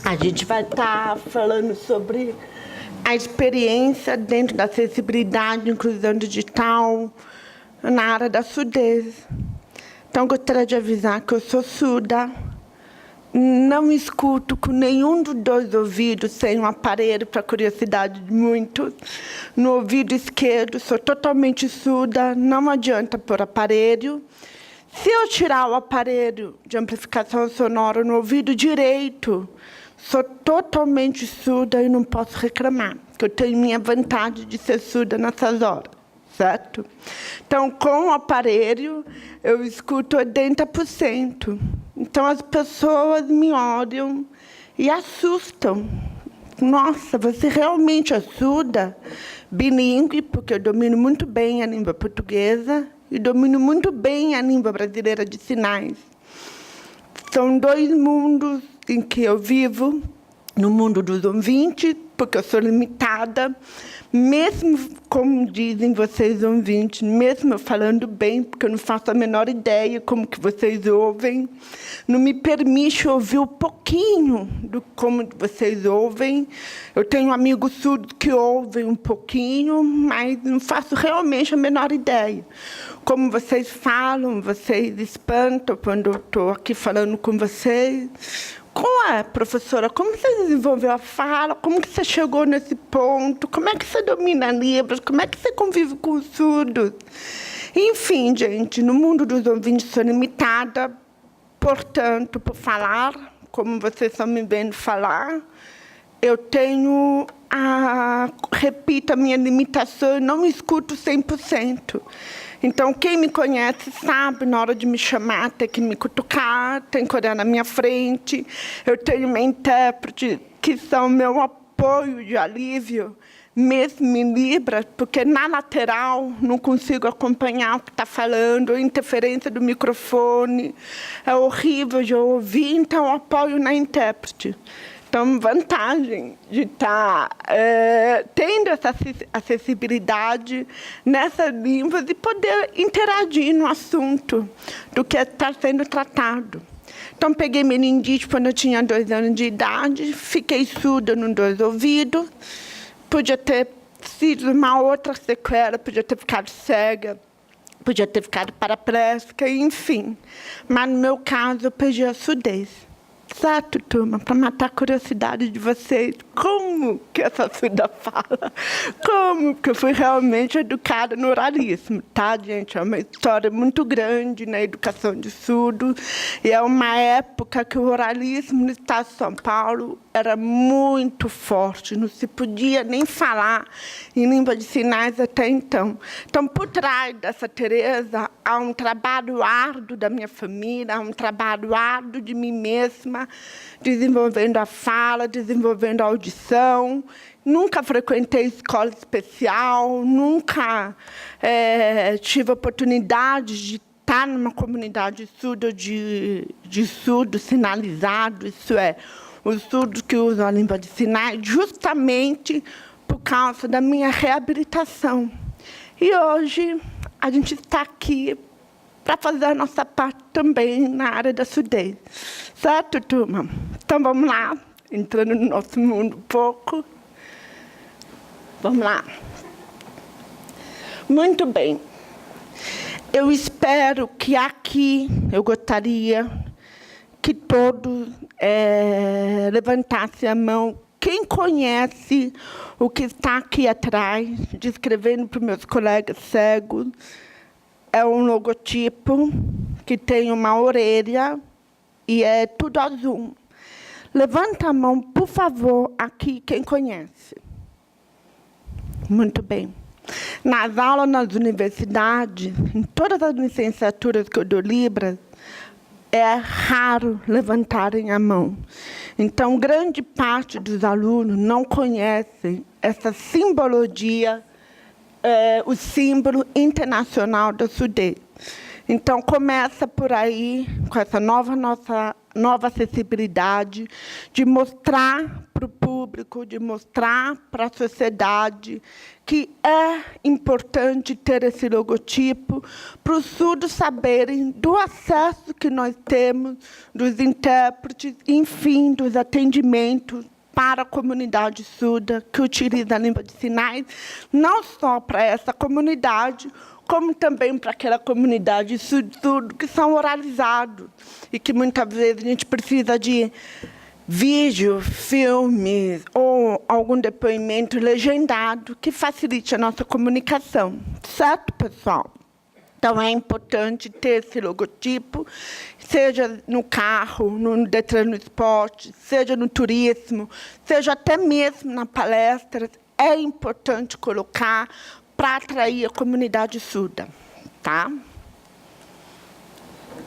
A gente vai estar falando sobre a experiência dentro da acessibilidade e inclusão digital na área da surdez. Então, gostaria de avisar que eu sou surda, não escuto com nenhum dos dois ouvidos, sem um aparelho, para curiosidade de muitos. No ouvido esquerdo, sou totalmente surda, não adianta pôr aparelho. Se eu tirar o aparelho de amplificação sonora no ouvido direito, sou totalmente surda e não posso reclamar, porque eu tenho minha vantagem de ser surda nessas horas, certo? Então, com o aparelho, eu escuto 80%. Então, as pessoas me olham e assustam. Nossa, você realmente é surda? Bilíngue, porque eu domino muito bem a língua portuguesa e domino muito bem a língua brasileira de sinais. São dois mundos em que eu vivo, no mundo dos ouvintes, porque eu sou limitada, mesmo, como dizem vocês ouvintes, mesmo eu falando bem, porque eu não faço a menor ideia como que vocês ouvem, não me permite ouvir um pouquinho do como vocês ouvem. Eu tenho amigos surdos que ouvem um pouquinho, mas não faço realmente a menor ideia. Como vocês falam, vocês espantam quando eu estou aqui falando com vocês. Como é, professora? Como você desenvolveu a fala? Como que você chegou nesse ponto? Como é que você domina Libras? Como é que você convive com os surdos? Enfim, gente, no mundo dos ouvintes sou limitada, portanto, por falar, como vocês estão me vendo falar, eu tenho repito, a minha limitação, eu não escuto 100%. Então, quem me conhece sabe, na hora de me chamar, tem que me cutucar, tem que olhar na minha frente. Eu tenho uma intérprete que são meu apoio de alívio, mesmo em Libras, porque na lateral não consigo acompanhar o que está falando, a interferência do microfone é horrível de ouvir, então eu apoio na intérprete. Então, vantagem de estar tendo essa acessibilidade nessas línguas e poder interagir no assunto do que está sendo tratado. Então, peguei meningite quando eu tinha 2 anos de idade, fiquei surda nos 2 ouvidos, podia ter sido uma outra sequela, podia ter ficado cega, podia ter ficado paraplégica, enfim. Mas, no meu caso, eu perdi a surdez. Certo, turma? Para matar a curiosidade de vocês, como que essa surda fala? Como? Porque eu fui realmente educada no oralismo, tá, gente? É uma história muito grande na educação de surdo, e é uma época que o oralismo no estado de São Paulo era muito forte, não se podia nem falar em língua de sinais até então. Então, por trás dessa Tereza, há um trabalho árduo da minha família, há um trabalho árduo de mim mesma, desenvolvendo a fala, desenvolvendo a audição. Nunca frequentei escola especial, nunca tive oportunidade de estar numa comunidade surda de surdo sinalizado, isso é, os surdos que usam a língua de sinais, justamente por causa da minha reabilitação. E hoje a gente está aqui para fazer a nossa parte também na área da surdez. Certo, turma? Então, vamos lá, entrando no nosso mundo um pouco. Vamos lá. Muito bem. Eu espero que aqui, eu gostaria que todos levantassem a mão. Quem conhece o que está aqui atrás, descrevendo para os meus colegas cegos, é um logotipo que tem uma orelha e é tudo azul. Levanta a mão, por favor, aqui, quem conhece. Muito bem. Nas aulas, nas universidades, em todas as licenciaturas que eu dou Libras, é raro levantarem a mão. Então, grande parte dos alunos não conhecem essa simbologia, o símbolo internacional da surdez. Então, começa por aí, com essa nova acessibilidade, de mostrar para o público, de mostrar para a sociedade que é importante ter esse logotipo, para os surdos saberem do acesso que nós temos, dos intérpretes, enfim, dos atendimentos para a comunidade surda que utiliza a língua de sinais, não só para essa comunidade, como também para aquela comunidade surdo que são oralizados e que muitas vezes a gente precisa de vídeo, filmes ou algum depoimento legendado que facilite a nossa comunicação. Certo, pessoal? Então, é importante ter esse logotipo, seja no carro, no Detran no esporte, seja no turismo, seja até mesmo na palestra. É importante colocar para atrair a comunidade surda. Tá?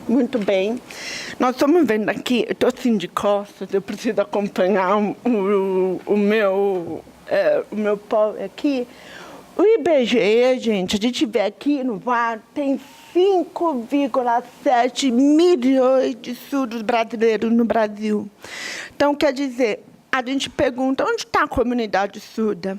Muito bem. Nós estamos vendo aqui, eu estou assim de costas, eu preciso acompanhar o meu povo aqui. O IBGE, gente, a gente vê aqui no VAR, tem 5,7 milhões de surdos brasileiros no Brasil. Então, quer dizer, a gente pergunta, onde está a comunidade surda?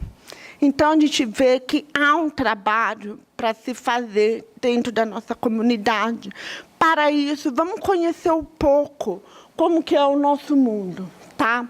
Então, a gente vê que há um trabalho para se fazer dentro da nossa comunidade. Para isso, vamos conhecer um pouco como que é o nosso mundo. Tá?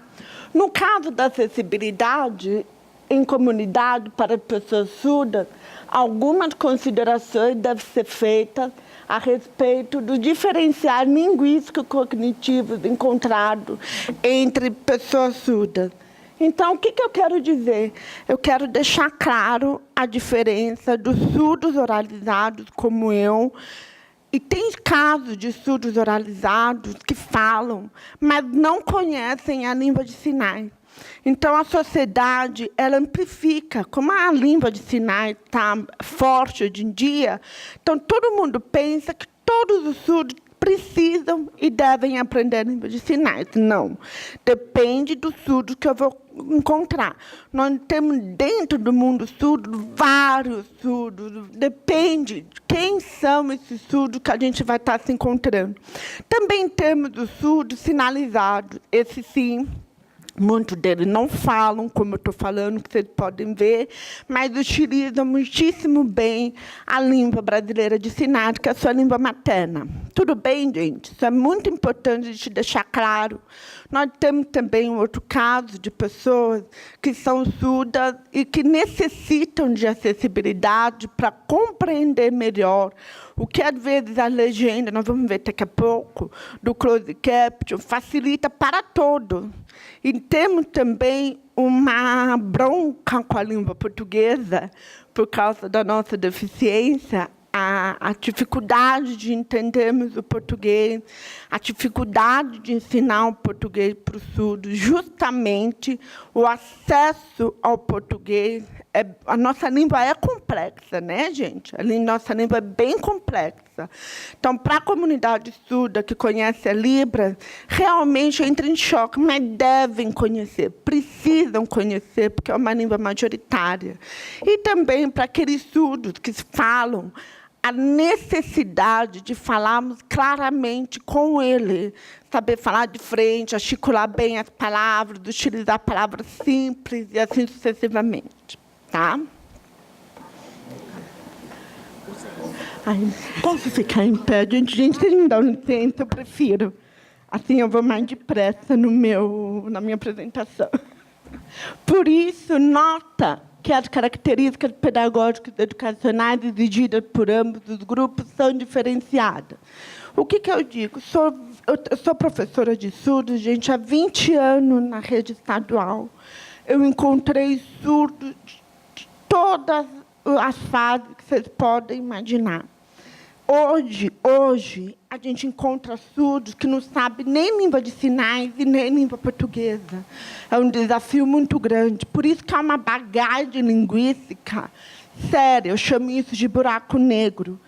No caso da acessibilidade em comunidade para pessoas surdas, algumas considerações devem ser feitas a respeito dos diferenciais linguísticos cognitivos encontrados entre pessoas surdas. Então, o que eu quero dizer? Eu quero deixar claro a diferença dos surdos oralizados, como eu, e tem casos de surdos oralizados que falam, mas não conhecem a língua de sinais. Então, a sociedade ela amplifica. Como a língua de sinais está forte hoje em dia, então todo mundo pensa que todos os surdos precisam e devem aprender a língua de sinais. Não. Depende do surdo que eu vou encontrar. Nós temos dentro do mundo surdo vários surdos. Depende de quem são esses surdos que a gente vai estar se encontrando. Também temos os surdos sinalizados. Esse sim. Muitos deles não falam, como eu estou falando, que vocês podem ver, mas utilizam muitíssimo bem a língua brasileira de sinais, que é a sua língua materna. Tudo bem, gente? Isso é muito importante a gente deixar claro. Nós temos também um outro caso de pessoas que são surdas e que necessitam de acessibilidade para compreender melhor o que, às vezes, a legenda, nós vamos ver daqui a pouco, do closed caption, facilita para todos. E temos também uma bronca com a língua portuguesa, por causa da nossa deficiência, a dificuldade de entendermos o português, a dificuldade de ensinar o português para os surdos, justamente o acesso ao português. A nossa língua é complexa, né, gente? Nossa língua é bem complexa. Então, para a comunidade surda que conhece a Libras, realmente entra em choque, mas devem conhecer, precisam conhecer, porque é uma língua majoritária. E também para aqueles surdos que falam a necessidade de falarmos claramente com ele, saber falar de frente, articular bem as palavras, utilizar palavras simples e assim sucessivamente. Tá? Ai, posso ficar em pé? Gente, vocês me dão licença, eu prefiro. Assim eu vou mais depressa na minha apresentação. Por isso, nota que as características pedagógicas e educacionais exigidas por ambos os grupos são diferenciadas. O que eu digo? Eu sou professora de surdos, gente, há 20 anos na rede estadual. Eu encontrei surdos de todas as fases que vocês podem imaginar. Hoje, a gente encontra surdos que não sabem nem língua de sinais e nem língua portuguesa. É um desafio muito grande. Por isso que há uma bagagem linguística séria. Eu chamo isso de buraco negro.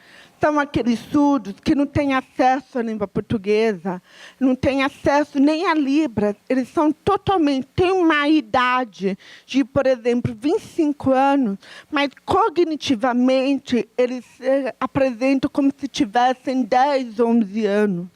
são aqueles surdos que não têm acesso à língua portuguesa, não têm acesso nem à Libras. Eles são totalmente... têm uma idade de, por exemplo, 25 anos, mas cognitivamente eles se apresentam como se tivessem 10, 11 anos.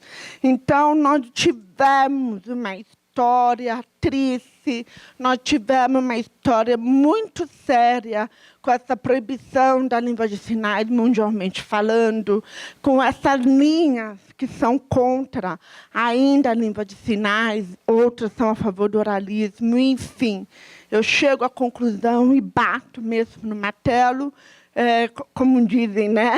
Então, nós tivemos uma história triste, nós tivemos uma história muito séria com essa proibição da língua de sinais, mundialmente falando, com essas linhas que são contra ainda a língua de sinais, outras são a favor do oralismo, enfim. Eu chego à conclusão e bato mesmo no martelo, como dizem, né,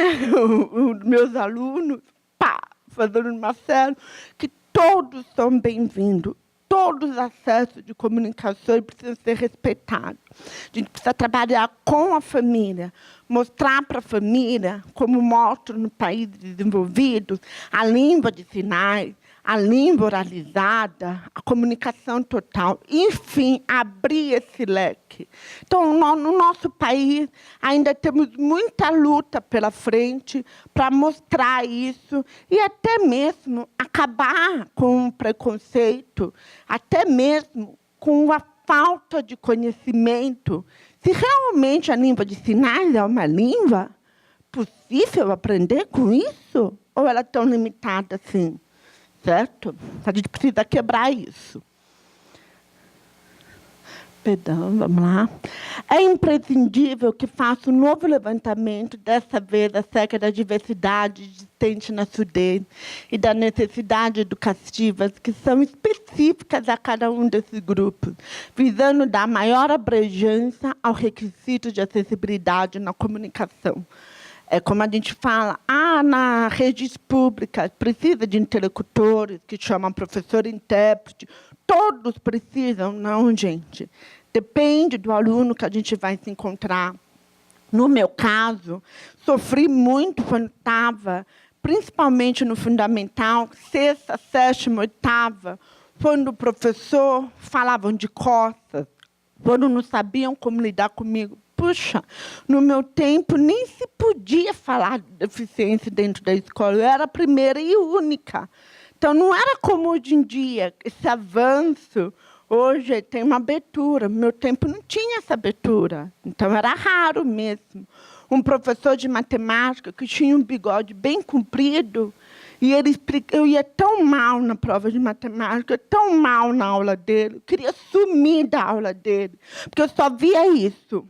os meus alunos, pá, fazendo no Marcelo, que todos são bem-vindos. Todos os acessos de comunicação precisam ser respeitados. A gente precisa trabalhar com a família, mostrar para a família, como mostro no país desenvolvido, a língua de sinais, a língua oralizada, a comunicação total. Enfim, abrir esse leque. Então, no nosso país, ainda temos muita luta pela frente para mostrar isso e até mesmo acabar com o preconceito, até mesmo com a falta de conhecimento. Se realmente a língua de sinais é uma língua possível aprender com isso? Ou ela é tão limitada assim? Certo? A gente precisa quebrar isso. Perdão, vamos lá. É imprescindível que faça um novo levantamento, dessa vez, acerca da diversidade existente na surdez e da necessidade educativas que são específicas a cada um desses grupos, visando dar maior abrangência ao requisito de acessibilidade na comunicação. É como a gente fala, na redes públicas precisa de interlocutores, que chamam professor e intérprete. Todos precisam, não, gente. Depende do aluno que a gente vai se encontrar. No meu caso, sofri muito quando estava, principalmente no fundamental, 6ª, 7ª, 8ª, quando o professor falavam de costas, quando não sabiam como lidar comigo. Puxa, no meu tempo nem se podia falar de deficiência dentro da escola. Eu era a primeira e única. Então, não era como hoje em dia, esse avanço. Hoje tem uma abertura. No meu tempo não tinha essa abertura. Então, era raro mesmo. Um professor de matemática que tinha um bigode bem comprido, e ele explica, eu ia tão mal na prova de matemática, tão mal na aula dele, eu queria sumir da aula dele, porque eu só via isso.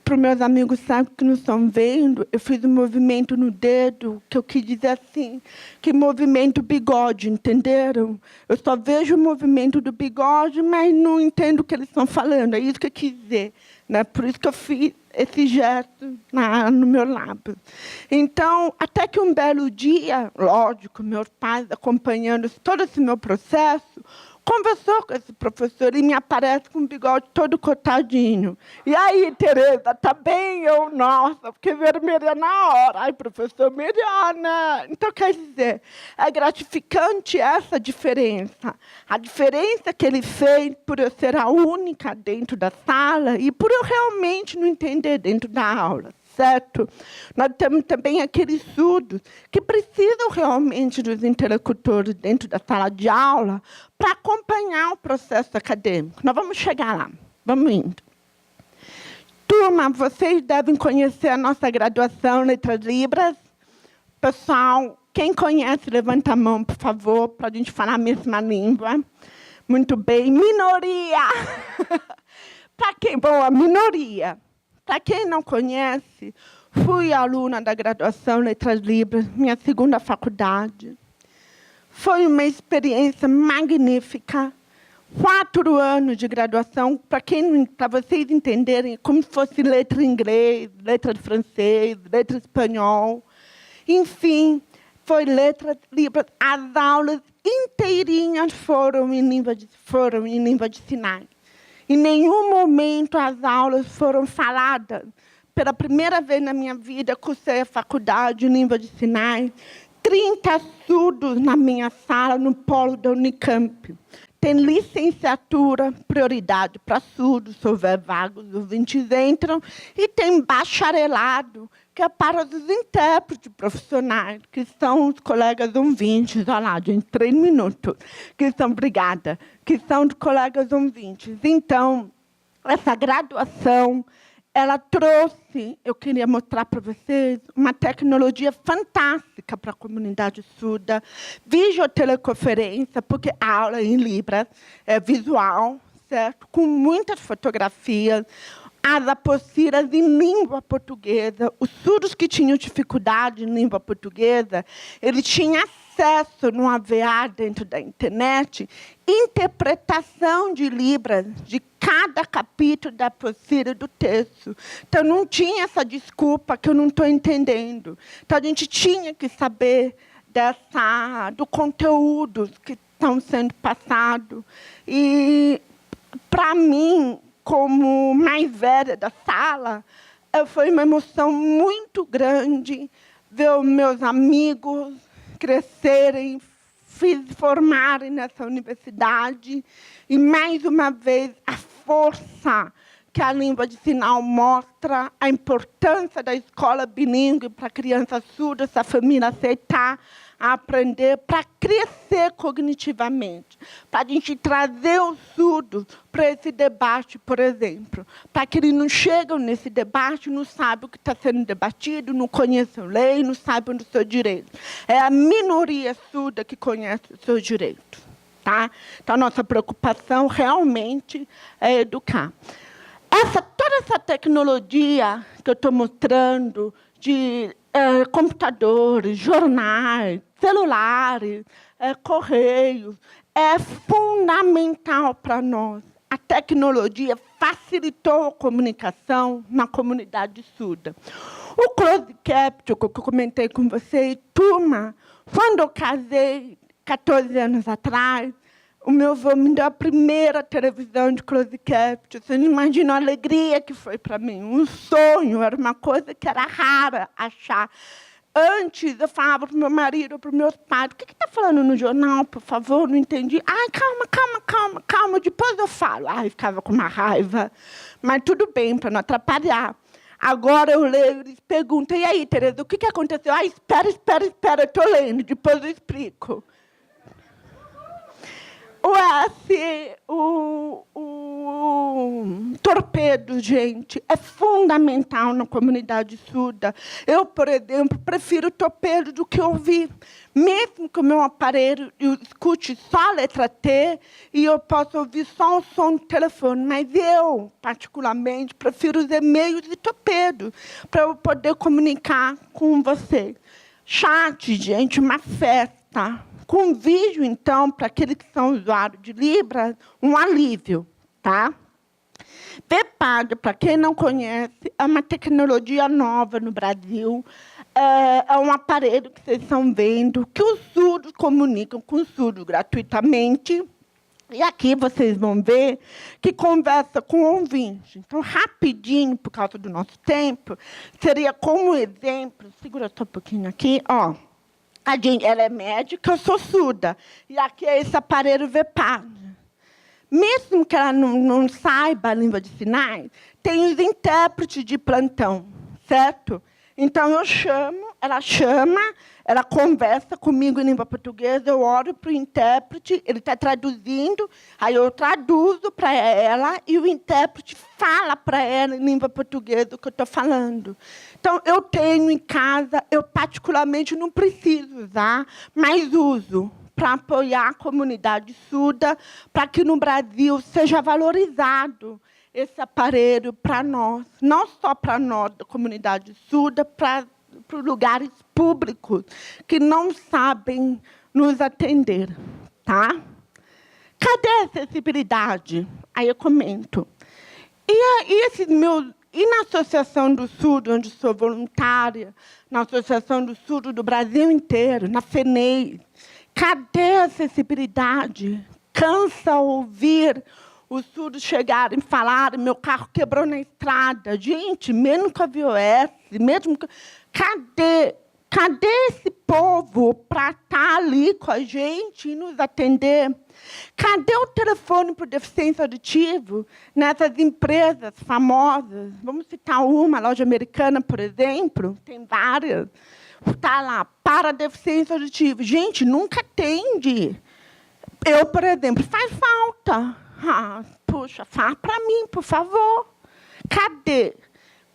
Para os meus amigos sabem que não estão vendo, eu fiz um movimento no dedo, que eu quis dizer assim, que movimento bigode, entenderam? Eu só vejo o movimento do bigode, mas não entendo o que eles estão falando. É isso que eu quis dizer. Né? Por isso que eu fiz esse gesto no meu lábio. Então, até que um belo dia, lógico, meus pais acompanhando todo esse meu processo, conversou com esse professor e me aparece com o bigode todo cortadinho. E aí, Tereza, tá bem? Eu, nossa, fiquei vermelha na hora. Ai, professor, melhor, né? Então, quer dizer, é gratificante essa diferença. A diferença que ele fez por eu ser a única dentro da sala e por eu realmente não entender dentro da aula. Certo? Nós temos também aqueles surdos que precisam realmente dos interlocutores dentro da sala de aula para acompanhar o processo acadêmico. Nós vamos chegar lá. Vamos indo. Turma, vocês devem conhecer a nossa graduação Letras Libras. Pessoal, quem conhece, levanta a mão, por favor, para a gente falar a mesma língua. Muito bem. Minoria! Para quem? Bom, a minoria. Para quem não conhece, fui aluna da graduação Letras Libras, minha segunda faculdade. Foi uma experiência magnífica. 4 anos de graduação, para vocês entenderem, como se fosse letra em inglês, letra de francês, letra em espanhol. Enfim, foi Letras Libras. As aulas inteirinhas foram em língua de sinais. Em nenhum momento as aulas foram faladas. Pela primeira vez na minha vida, cursei a faculdade de língua de sinais. 30 surdos na minha sala, no polo da Unicamp. Tem licenciatura, prioridade para surdos, se houver vagas, os ouvintes entram. E tem bacharelado, que é para os intérpretes profissionais, que são os colegas ouvintes. Olha lá, gente, 3 minutos. Que são, obrigada, que são os colegas ouvintes. Então, essa graduação, ela trouxe, eu queria mostrar para vocês, uma tecnologia fantástica para a comunidade surda, videoteleconferência, porque a aula em Libras é visual, certo? Com muitas fotografias, as apostilas em língua portuguesa. Os surdos que tinham dificuldade em língua portuguesa, eles tinham acesso no AVA dentro da internet, interpretação de Libras, de cada capítulo da apostila do texto. Então, não tinha essa desculpa que eu não estou entendendo. Então, a gente tinha que saber do conteúdo que estão sendo passados. E, para mim, como mais velha da sala, foi uma emoção muito grande ver os meus amigos crescerem, formarem nessa universidade. E, mais uma vez, a força que a língua de sinal mostra, a importância da escola bilíngue para a criança surda, essa família aceitar, a aprender, para crescer cognitivamente, para a gente trazer os surdos para esse debate, por exemplo, para que eles não chegam nesse debate, não sabem o que está sendo debatido, não conhecem a lei, não sabem do seu direito. É a minoria surda que conhece os seus direitos. Tá? Então, a nossa preocupação realmente é educar. Toda essa tecnologia que eu estou mostrando, de computadores, jornais, celulares, correios, é fundamental para nós. A tecnologia facilitou a comunicação na comunidade surda. O closed caption, que eu comentei com vocês, turma, quando eu casei, 14 anos atrás, o meu avô me deu a primeira televisão de closed caption. Você não imagina a alegria que foi para mim. Um sonho, era uma coisa que era rara achar. Antes, eu falava para o meu marido, para os meus pais, o que está falando no jornal, por favor? Não entendi. Ai, calma, depois eu falo. Ai, ficava com uma raiva. Mas tudo bem, para não atrapalhar. Agora eu leio, eles perguntam, e aí, Tereza, o que aconteceu? Ah, espera, eu estou lendo, depois eu explico. O torpedo, gente, é fundamental na comunidade surda. Eu, por exemplo, prefiro o torpedo do que ouvir. Mesmo que o meu aparelho eu escute só a letra T e eu posso ouvir só o som do telefone, mas eu, particularmente, prefiro os e-mails de torpedo para eu poder comunicar com vocês. Chat, gente, uma festa. Com vídeo, então, para aqueles que são usuários de Libras, um alívio. Tá? VPAD, para quem não conhece, é uma tecnologia nova no Brasil. É um aparelho que vocês estão vendo, que os surdos comunicam com os surdos gratuitamente. E aqui vocês vão ver que conversa com o ouvinte. Então, rapidinho, por causa do nosso tempo, seria como exemplo, segura só um pouquinho aqui, ó. Ela é médica, eu sou surda. E aqui é esse aparelho VPAD. Mesmo que ela não saiba a língua de sinais, tem os intérpretes de plantão, certo? Então, eu chamo, ela conversa comigo em língua portuguesa, eu olho para o intérprete, ele está traduzindo, aí eu traduzo para ela e o intérprete fala para ela em língua portuguesa o que eu estou falando. Então, eu tenho em casa, eu particularmente não preciso usar, mas uso para apoiar a comunidade surda, para que no Brasil seja valorizado esse aparelho para nós, não só para nós da comunidade surda, para os lugares públicos que não sabem nos atender. Tá? Cadê a acessibilidade? Aí eu comento. E na Associação do Surdo, onde sou voluntária, na Associação do Surdo do Brasil inteiro, na FENEI, cadê a acessibilidade? Cansa ouvir os surdos chegarem e falarem, meu carro quebrou na estrada. Gente, mesmo com a VOS, mesmo com... Cadê? Cadê esse povo para estar ali com a gente e nos atender? Cadê o telefone para deficiência auditiva nessas empresas famosas? Vamos citar uma, a Loja Americana, por exemplo, tem várias. Está lá, para deficiência auditiva. Gente, nunca atende. Eu, por exemplo, faz falta. Puxa, fala para mim, por favor. Cadê?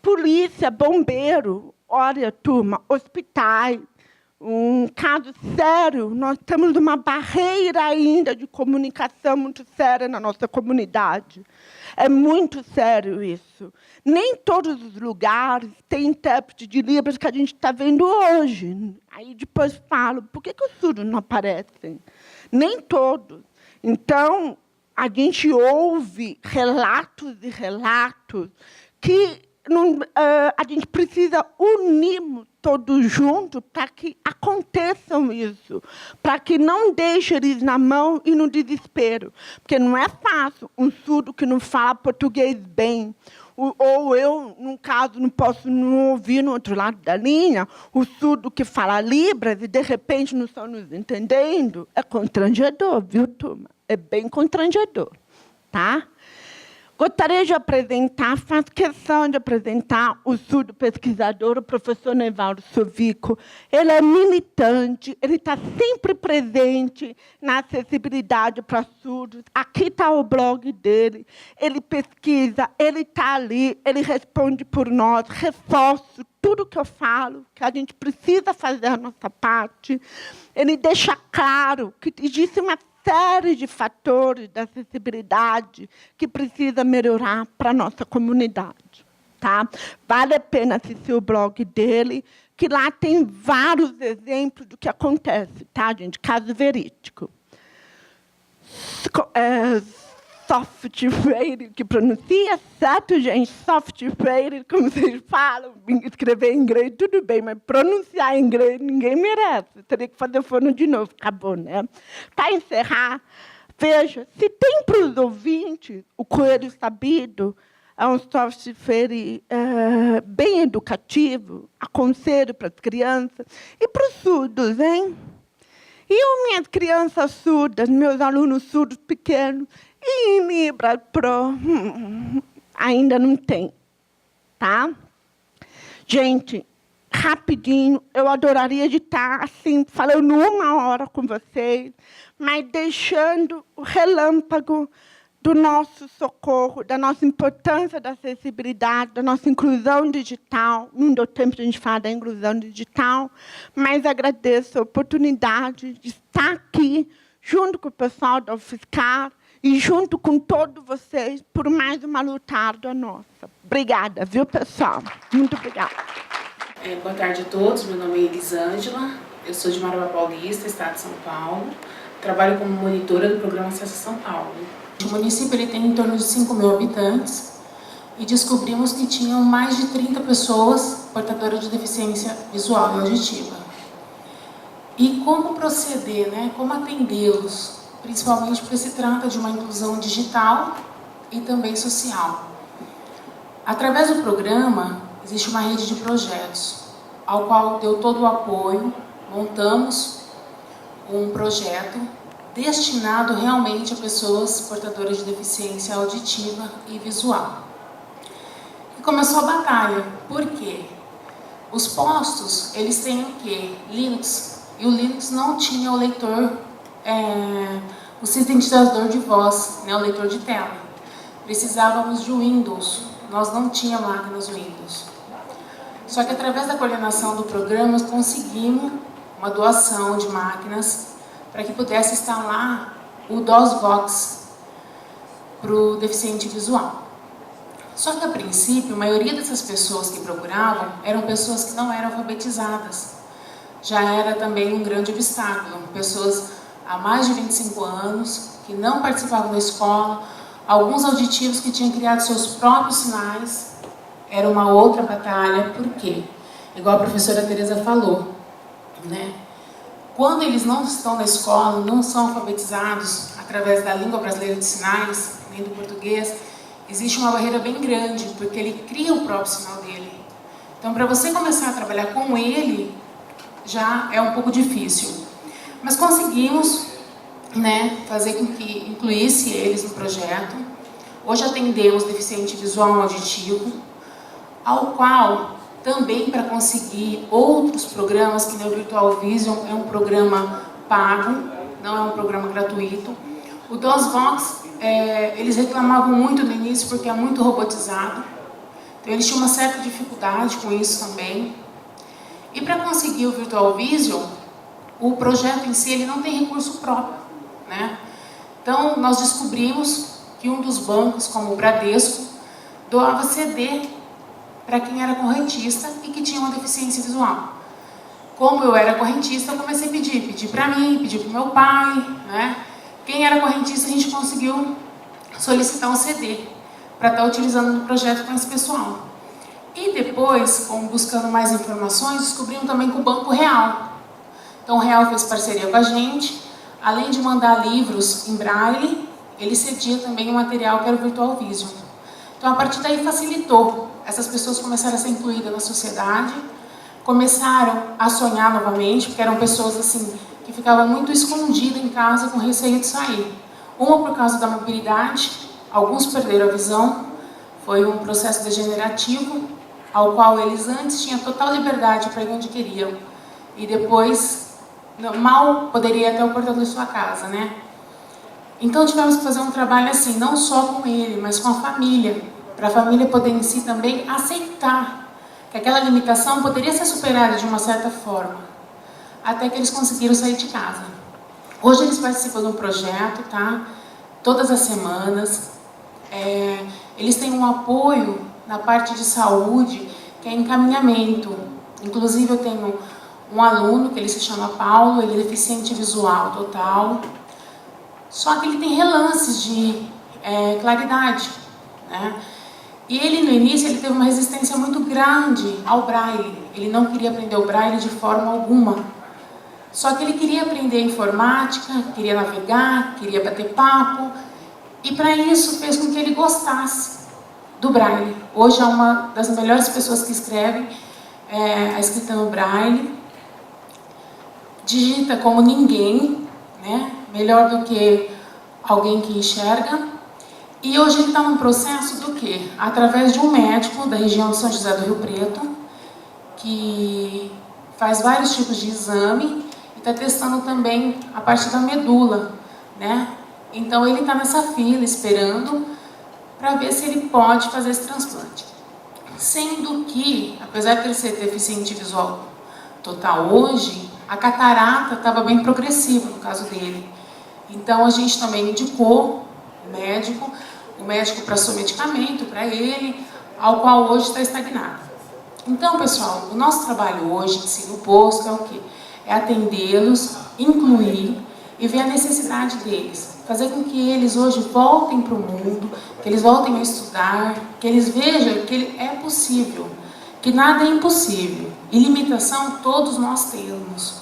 Polícia, bombeiro, olha, turma, hospitais. Um caso sério, nós temos uma barreira ainda de comunicação muito séria na nossa comunidade. É muito sério isso. Nem todos os lugares têm intérprete de Libras que a gente está vendo hoje. Aí depois falo, por que os surdos não aparecem? Nem todos. Então, a gente ouve relatos e relatos que a gente precisa unirmos todos juntos para que aconteçam isso, para que não deixe eles na mão e no desespero. Porque não é fácil um surdo que não fala português bem, ou eu, num caso, não posso não ouvir no outro lado da linha, o surdo que fala Libras e, de repente, não estão nos entendendo, é constrangedor, viu, turma? É bem constrangedor, tá? Gostaria de apresentar, faço questão de apresentar o surdo pesquisador, o professor Nevaldo Sovico. Ele é militante, ele está sempre presente na acessibilidade para surdos. Aqui está o blog dele, ele pesquisa, ele está ali, ele responde por nós, reforço tudo que eu falo, que a gente precisa fazer a nossa parte. Ele deixa claro que existe uma série de fatores da acessibilidade que precisa melhorar para a nossa comunidade. Tá? Vale a pena assistir o blog dele, que lá tem vários exemplos do que acontece, tá, gente? Caso verídico. Software, que pronuncia certo, gente? Software, como vocês falam, escrever em inglês, tudo bem, mas pronunciar em inglês ninguém merece. Teria que fazer fono de novo, acabou, né? Para encerrar, veja, se tem para os ouvintes o Coelho Sabido, é um software bem educativo, aconselho para as crianças e para os surdos, hein? E as minhas crianças surdas, meus alunos surdos pequenos, e em Libras Pro, ainda não tem. Tá? Gente, rapidinho, eu adoraria de estar assim, falando 1 hora com vocês, mas deixando o relâmpago do nosso socorro, da nossa importância da acessibilidade, da nossa inclusão digital. Não deu tempo de a gente falar da inclusão digital, mas agradeço a oportunidade de estar aqui, junto com o pessoal da UFSCar, e junto com todos vocês, por mais uma luta árdua nossa. Obrigada, viu, pessoal? Muito obrigada. Boa tarde a todos, meu nome é Elisângela, eu sou de Marabá Paulista, estado de São Paulo, trabalho como monitora do programa Acesso São Paulo. O município ele tem em torno de 5.000 habitantes e descobrimos que tinham mais de 30 pessoas portadoras de deficiência visual e auditiva. E como proceder, né? Como atendê-los? Principalmente porque se trata de uma inclusão digital e também social. Através do programa, existe uma rede de projetos, ao qual deu todo o apoio, montamos um projeto destinado realmente a pessoas portadoras de deficiência auditiva e visual. E começou a batalha. Por quê? Os postos, eles têm o quê? Linux. E o Linux não tinha o leitor, o sintetizador de voz, né, o leitor de tela. Precisávamos de Windows. Nós não tínhamos máquinas Windows. Só que através da coordenação do programa, nós conseguimos uma doação de máquinas para que pudesse instalar o DOSVox para o deficiente visual. Só que, a princípio, a maioria dessas pessoas que procuravam eram pessoas que não eram alfabetizadas. Já era também um grande obstáculo. Pessoas há mais de 25 anos, que não participavam da escola, alguns auditivos que tinham criado seus próprios sinais. Era uma outra batalha. Por quê? Igual a professora Tereza falou, né? Quando eles não estão na escola, não são alfabetizados através da língua brasileira de sinais, nem do português, existe uma barreira bem grande, porque ele cria o próprio sinal dele. Então, para você começar a trabalhar com ele, já é um pouco difícil. Mas conseguimos, né, fazer com que incluísse eles no projeto. Hoje atendemos deficiente visual e auditivo, ao qual também para conseguir outros programas, que no Virtual Vision é um programa pago, não é um programa gratuito. O DOSVox, eles reclamavam muito no início porque é muito robotizado, então eles tinham uma certa dificuldade com isso também. E para conseguir o Virtual Vision, o projeto em si ele não tem recurso próprio, né? Então nós descobrimos que um dos bancos, como o Bradesco, doava CD para quem era correntista e que tinha uma deficiência visual. Como eu era correntista, eu comecei a pedir para mim, pedir para o meu pai, né? Quem era correntista, a gente conseguiu solicitar um CD para estar utilizando no projeto com esse pessoal. E depois, buscando mais informações, descobrimos também com o Banco Real. Então o Real fez parceria com a gente, além de mandar livros em braille, ele cedia também o material que era o Virtual Vision. Então a partir daí facilitou, essas pessoas começaram a ser incluídas na sociedade, começaram a sonhar novamente, porque eram pessoas assim, que ficavam muito escondidas em casa com receio de sair. Uma por causa da mobilidade, alguns perderam a visão, foi um processo degenerativo, ao qual eles antes tinham total liberdade para ir onde queriam, e depois mal poderia ir até o portão de sua casa, né? Então tivemos que fazer um trabalho assim, não só com ele, mas com a família, para a família poder em si também aceitar que aquela limitação poderia ser superada de uma certa forma, até que eles conseguiram sair de casa. Hoje eles participam de um projeto, tá? Todas as semanas. Eles têm um apoio na parte de saúde, que é encaminhamento. Inclusive eu tenho um aluno, que ele se chama Paulo, ele é deficiente visual total, só que ele tem relances de claridade, né? E ele, no início, ele teve uma resistência muito grande ao braille. Ele não queria aprender o braille de forma alguma. Só que ele queria aprender informática, queria navegar, queria bater papo. E para isso fez com que ele gostasse do braille. Hoje é uma das melhores pessoas que escrevem a escrita no braille. Digita como ninguém, né? Melhor do que alguém que enxerga. E hoje ele está num processo do quê? Através de um médico da região de São José do Rio Preto, que faz vários tipos de exame e está testando também a parte da medula, né? Então ele está nessa fila esperando para ver se ele pode fazer esse transplante. Sendo que, apesar de ele ser deficiente visual total hoje, a catarata estava bem progressiva no caso dele. Então a gente também indicou o médico passou medicamento para ele, ao qual hoje está estagnado. Então, pessoal, o nosso trabalho hoje, ensino posto, é o quê? É atendê-los, incluir e ver a necessidade deles. Fazer com que eles hoje voltem para o mundo, que eles voltem a estudar, que eles vejam que é possível, que nada é impossível. E limitação todos nós temos.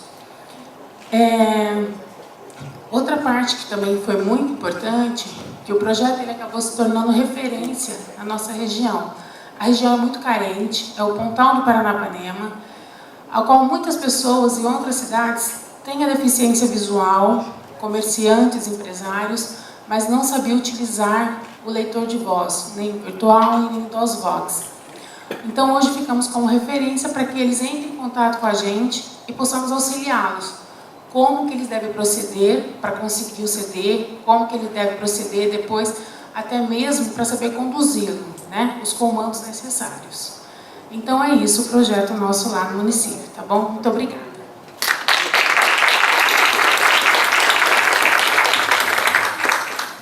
Outra parte que também foi muito importante, que o projeto ele acabou se tornando referência na nossa região. A região é muito carente, é o Pontal do Paranapanema, ao qual muitas pessoas em outras cidades têm a deficiência visual, comerciantes, empresários, mas não sabiam utilizar o leitor de voz, nem virtual e nem DOSVox. Então hoje ficamos como referência para que eles entrem em contato com a gente e possamos auxiliá-los. Como que eles devem proceder para conseguir o CD, como que ele deve proceder depois, até mesmo para saber conduzi-lo, né? Os comandos necessários. Então é isso o projeto nosso lá no município, tá bom? Muito obrigada.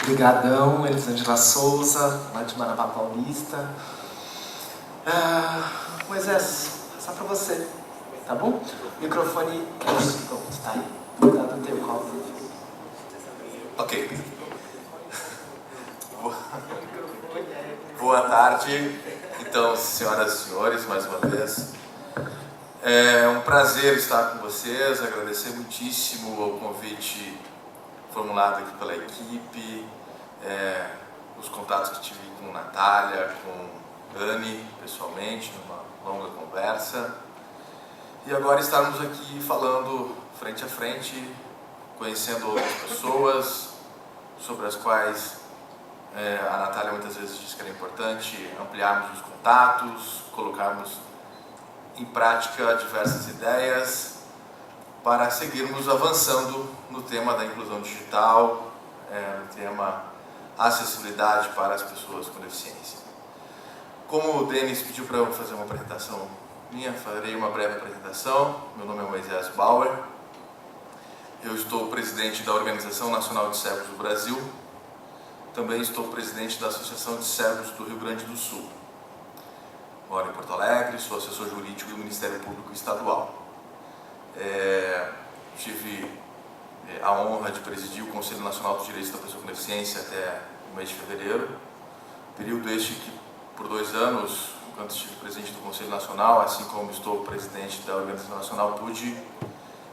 Obrigadão, Elisângela Souza, lá de Marabá Paulista. Moisés, só para você, tá bom? Microfone, tá aí. Cuidado do teu copo. Ok. Boa tarde. Então, senhoras e senhores, mais uma vez. É um prazer estar com vocês, agradecer muitíssimo o convite formulado aqui pela equipe, os contatos que tive com Natália, com Dani, pessoalmente, numa longa conversa. e agora estarmos aqui falando frente a frente, conhecendo outras pessoas, sobre as quais a Natália muitas vezes diz que era importante ampliarmos os contatos, colocarmos em prática diversas ideias para seguirmos avançando no tema da inclusão digital, no tema acessibilidade para as pessoas com deficiência. Como o Denis pediu para eu fazer uma apresentação minha, farei uma breve apresentação. Meu nome é Moisés Bauer, eu estou presidente da Organização Nacional de Cegos do Brasil, também estou presidente da Associação de Cegos do Rio Grande do Sul. Moro em Porto Alegre, sou assessor jurídico do Ministério Público Estadual. Tive a honra de presidir o Conselho Nacional dos Direitos da Pessoa com Deficiência até o mês de fevereiro, período este que, por 2 anos, enquanto estive presidente do Conselho Nacional, assim como estou presidente da Organização Nacional, pude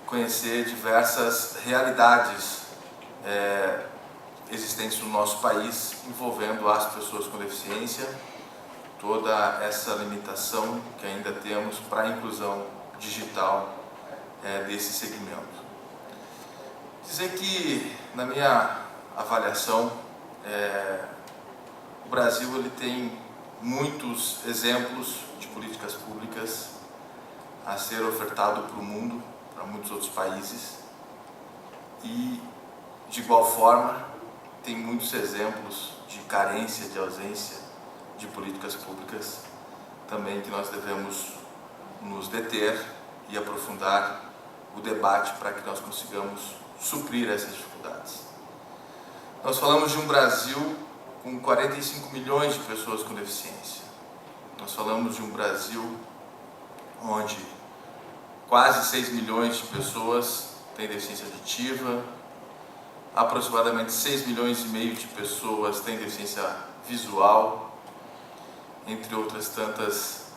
conhecer diversas realidades existentes no nosso país envolvendo as pessoas com deficiência, toda essa limitação que ainda temos para a inclusão digital desse segmento. Dizer que, na minha avaliação, o Brasil ele tem muitos exemplos de políticas públicas a ser ofertado para o mundo, para muitos outros países, e, de igual forma, tem muitos exemplos de carência, de ausência de políticas públicas também que nós devemos nos deter e aprofundar o debate para que nós consigamos suprir essas dificuldades. Nós falamos de um Brasil com 45 milhões de pessoas com deficiência. Nós falamos de um Brasil onde quase 6 milhões de pessoas têm deficiência auditiva, aproximadamente 6 milhões e meio de pessoas têm deficiência visual, entre outras tantas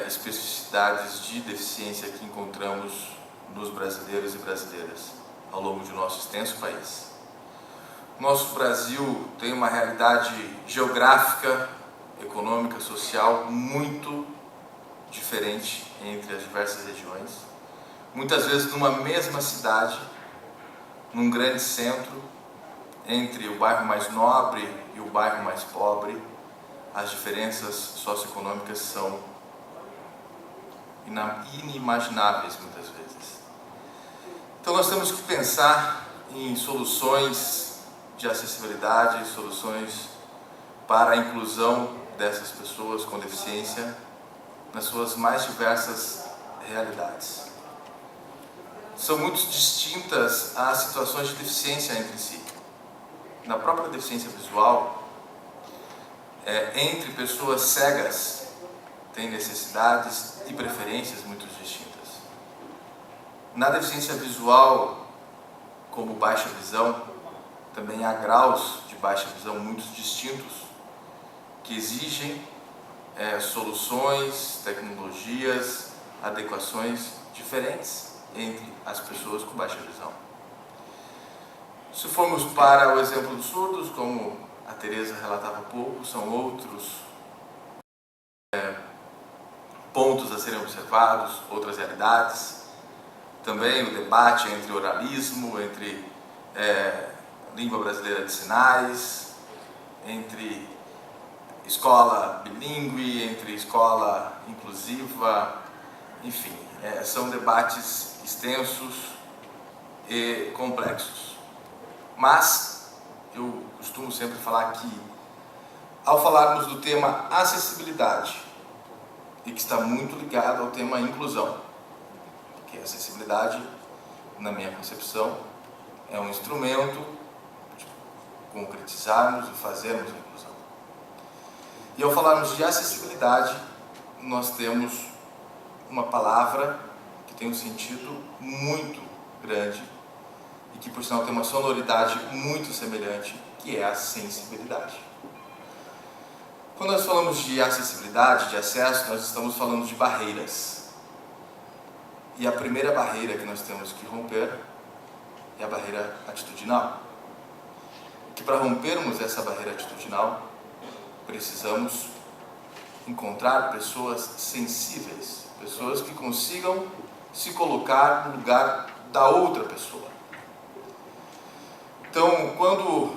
especificidades de deficiência que encontramos nos brasileiros e brasileiras ao longo de nosso extenso país. Nosso Brasil tem uma realidade geográfica, econômica, social muito diferente entre as diversas regiões. Muitas vezes numa mesma cidade, num grande centro, entre o bairro mais nobre e o bairro mais pobre, as diferenças socioeconômicas são inimagináveis muitas vezes. Então nós temos que pensar em soluções de acessibilidade, soluções para a inclusão dessas pessoas com deficiência nas suas mais diversas realidades. São muito distintas as situações de deficiência entre si. Na própria deficiência visual, entre pessoas cegas, tem necessidades e preferências muito distintas. Na deficiência visual, como baixa visão, também há graus de baixa visão muito distintos, que exigem soluções, tecnologias, adequações diferentes entre as pessoas com baixa visão. Se formos para o exemplo dos surdos, como a Tereza relatava há pouco, são outros pontos a serem observados, outras realidades. Também o debate entre oralismo, entre língua brasileira de sinais, entre escola bilíngue, entre escola inclusiva, enfim, são debates extensos e complexos. Mas eu costumo sempre falar que, ao falarmos do tema acessibilidade, e que está muito ligado ao tema inclusão, porque a acessibilidade, na minha concepção, é um instrumento de concretizarmos e fazermos a inclusão. E ao falarmos de acessibilidade, nós temos uma palavra que tem um sentido muito grande e que, por sinal, tem uma sonoridade muito semelhante, que é a sensibilidade. Quando nós falamos de acessibilidade, de acesso, nós estamos falando de barreiras. E a primeira barreira que nós temos que romper é a barreira atitudinal. Que para rompermos essa barreira atitudinal, precisamos encontrar pessoas sensíveis, pessoas que consigam se colocar no lugar da outra pessoa. Então, quando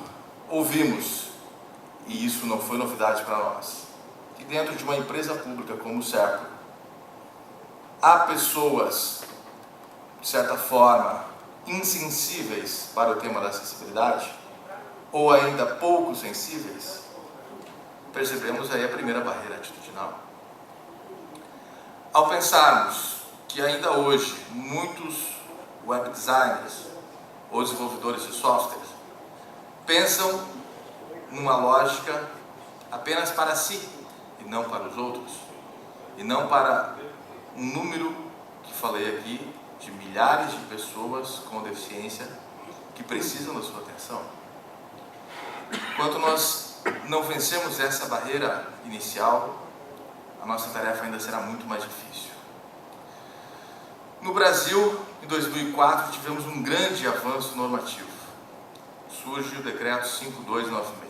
ouvimos, e isso não foi novidade para nós, que dentro de uma empresa pública como o Serpa, há pessoas, de certa forma, insensíveis para o tema da acessibilidade, ou ainda pouco sensíveis, percebemos aí a primeira barreira atitudinal. Ao pensarmos que ainda hoje muitos web designers ou desenvolvedores de software pensam numa lógica apenas para si e não para os outros, e não para um número que falei aqui de milhares de pessoas com deficiência que precisam da sua atenção. Enquanto nós não vencemos essa barreira inicial, a nossa tarefa ainda será muito mais difícil. No Brasil, em 2004, tivemos um grande avanço normativo. Surge o Decreto 5296.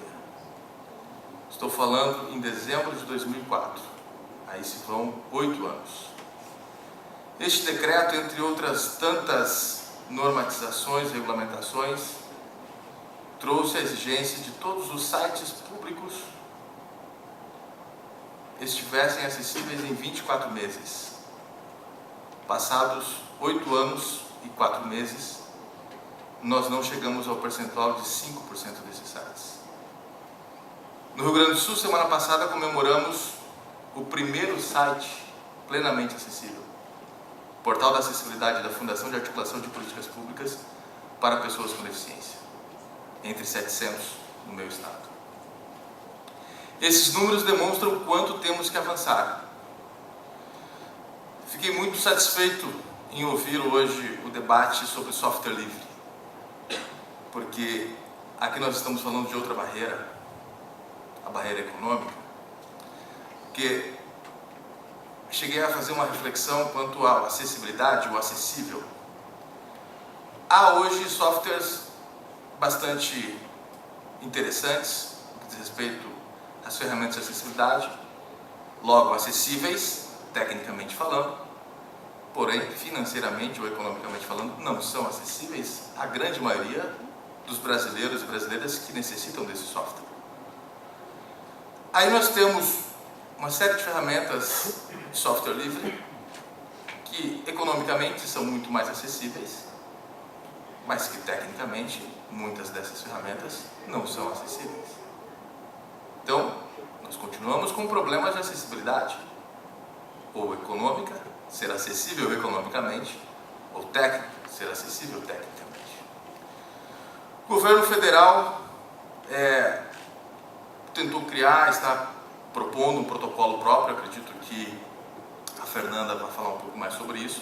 Estou falando em dezembro de 2004. Aí se vão 8 anos. Este decreto, entre outras tantas normatizações, regulamentações, trouxe a exigência de todos os sites públicos estivessem acessíveis em 24 meses. Passados 8 anos e 4 meses, nós não chegamos ao percentual de 5% desses sites. No Rio Grande do Sul, semana passada, comemoramos o primeiro site plenamente acessível, o Portal da Acessibilidade da Fundação de Articulação de Políticas Públicas para Pessoas com Deficiência, entre 700 no meu estado. Esses números demonstram o quanto temos que avançar. Fiquei muito satisfeito em ouvir hoje o debate sobre software livre, porque aqui nós estamos falando de outra barreira, a barreira econômica, porque cheguei a fazer uma reflexão quanto à acessibilidade, o acessível. Há hoje softwares bastante interessantes, no que diz respeito às ferramentas de acessibilidade, logo acessíveis, tecnicamente falando, porém, financeiramente ou economicamente falando, não são acessíveis à grande maioria dos brasileiros e brasileiras que necessitam desse software. Aí nós temos uma série de ferramentas de software livre que economicamente são muito mais acessíveis, mas que tecnicamente muitas dessas ferramentas não são acessíveis. Então, nós continuamos com problemas de acessibilidade, ou econômica, ser acessível economicamente, ou técnica, ser acessível tecnicamente. O governo federal tentou criar, está propondo um protocolo próprio, acredito que a Fernanda vai falar um pouco mais sobre isso,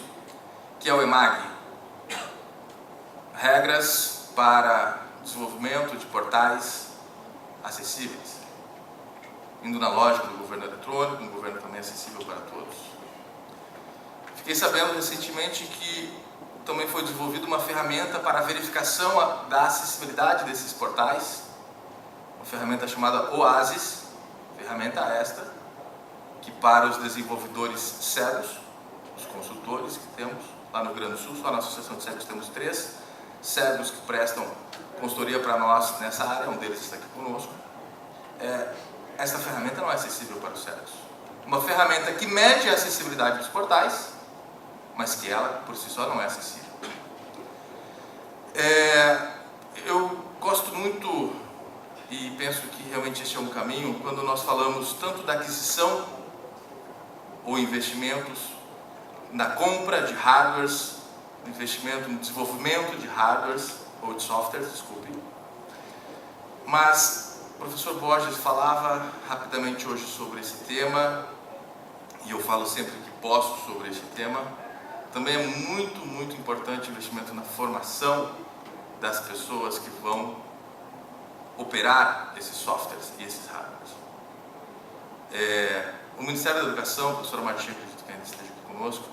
que é o EMAG, regras para desenvolvimento de portais acessíveis, indo na lógica do governo eletrônico, um governo também acessível para todos. Fiquei sabendo recentemente que também foi desenvolvida uma ferramenta para a verificação da acessibilidade desses portais, uma ferramenta chamada OASIS, ferramenta esta, que para os desenvolvedores cegos, os consultores que temos lá no Rio Grande do Sul, só na Associação de Cegos temos 3 cegos que prestam consultoria para nós nessa área, um deles está aqui conosco. Essa ferramenta não é acessível para os cegos. Uma ferramenta que mede a acessibilidade dos portais, mas que ela, por si só, não é acessível. Eu gosto muito, e penso que realmente este é um caminho, quando nós falamos tanto da aquisição ou investimentos, na compra de hardwares, investimento no desenvolvimento de hardwares, ou de softwares, desculpe. Mas o professor Borges falava rapidamente hoje sobre esse tema, e eu falo sempre que posso sobre esse tema. Também é muito, muito importante o investimento na formação das pessoas que vão operar esses softwares e esses hardwares. O Ministério da Educação, a professora Martinha, acredito que ainda esteja aqui conosco,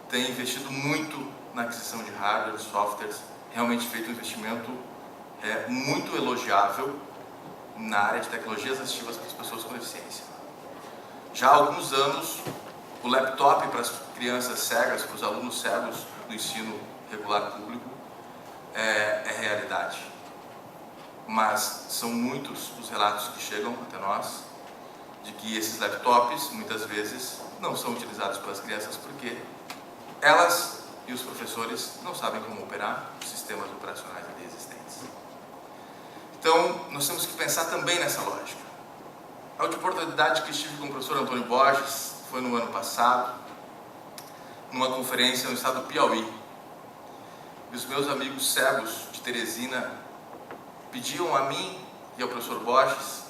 tem investido muito na aquisição de hardware, softwares, realmente feito um investimento muito elogiável na área de tecnologias assistivas para as pessoas com deficiência. Já há alguns anos, o laptop para as crianças cegas, para os alunos cegos do ensino regular público, é realidade. Mas são muitos os relatos que chegam até nós de que esses laptops, muitas vezes, não são utilizados pelas crianças porque elas e os professores não sabem como operar os sistemas operacionais ali existentes. Então, nós temos que pensar também nessa lógica. A última oportunidade que estive com o professor Antônio Borges foi no ano passado, numa conferência no estado do Piauí. E os meus amigos cegos de Teresina pediam a mim e ao professor Borges,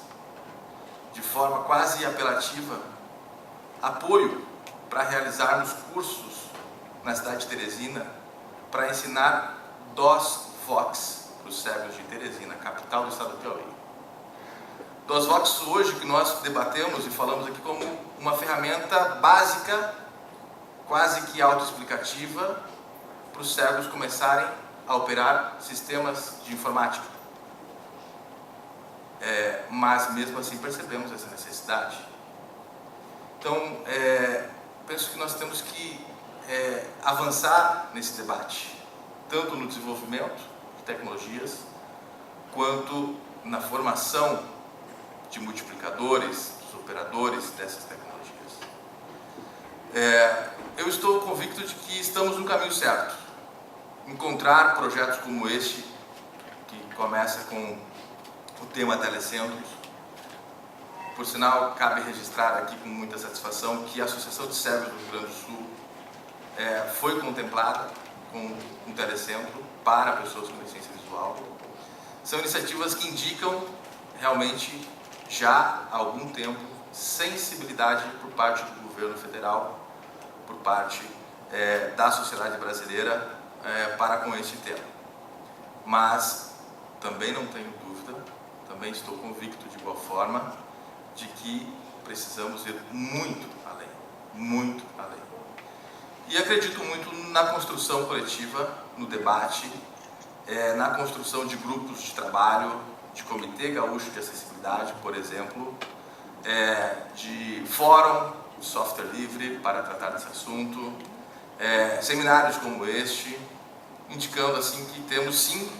de forma quase apelativa, apoio para realizarmos cursos na cidade de Teresina para ensinar DOS-Vox para os cegos de Teresina, capital do estado do Piauí. DOS-Vox hoje que nós debatemos e falamos aqui como uma ferramenta básica, quase que autoexplicativa, para os cegos começarem a operar sistemas de informática. Mas mesmo assim percebemos essa necessidade. Então, penso que nós temos que avançar nesse debate, tanto no desenvolvimento de tecnologias, quanto na formação de multiplicadores, dos operadores dessas tecnologias. Eu estou convicto de que estamos no caminho certo. Encontrar projetos como este, que começa com o tema telecentros. Por sinal, cabe registrar aqui com muita satisfação que a Associação de Cegos do Rio Grande do Sul foi contemplada com um telecentro para pessoas com deficiência visual. São iniciativas que indicam realmente já há algum tempo sensibilidade por parte do governo federal, por parte da sociedade brasileira para com este tema. Mas também não tenho dúvida, também estou convicto de igual forma de que precisamos ir muito além, muito além. E acredito muito na construção coletiva, no debate, na construção de grupos de trabalho, de Comitê Gaúcho de Acessibilidade, por exemplo, de fórum de software livre para tratar desse assunto, seminários como este, indicando assim que temos sim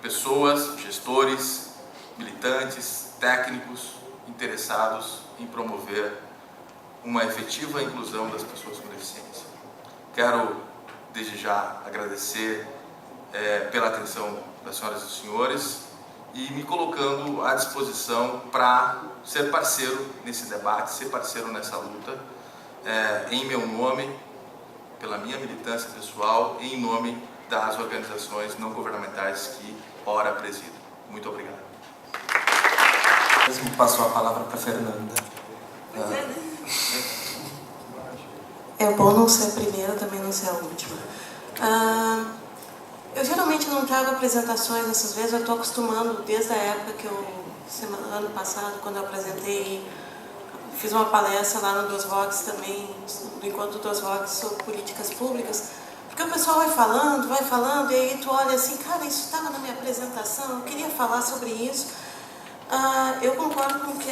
pessoas, gestores, militantes, técnicos interessados em promover uma efetiva inclusão das pessoas com deficiência. Quero desde já agradecer pela atenção das senhoras e dos senhores e me colocando à disposição para ser parceiro nesse debate, ser parceiro nessa luta, em meu nome, pela minha militância pessoal e em nome das organizações não governamentais que ora presido. Muito obrigado. Passo a palavra para a Fernanda. É bom não ser a primeira, também não ser a última. Eu geralmente não trago apresentações, essas vezes eu estou acostumando desde a época que ano passado, quando eu apresentei, fiz uma palestra lá no DOS-Vox também, do Encontro DOS-Vox sobre políticas públicas, porque o pessoal vai falando, e aí tu olha assim, cara, isso estava na minha apresentação, eu queria falar sobre isso. Eu concordo com que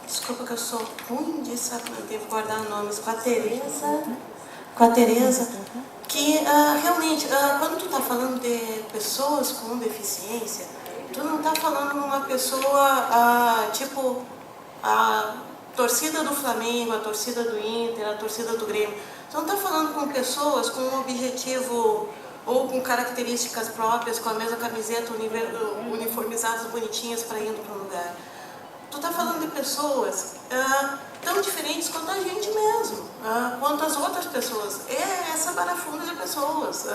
desculpa que eu sou ruim disso, devo guardar nomes, com a Tereza, que realmente, quando tu está falando de pessoas com deficiência, tu não está falando de uma pessoa, tipo, a torcida do Flamengo, a torcida do Inter, a torcida do Grêmio. Tu não está falando com pessoas com um objetivo ou com características próprias, com a mesma camiseta, uniformizadas, bonitinhas para ir para um lugar. Tu está falando de pessoas tão diferentes quanto a gente mesmo, quanto as outras pessoas. É essa barafunda de pessoas.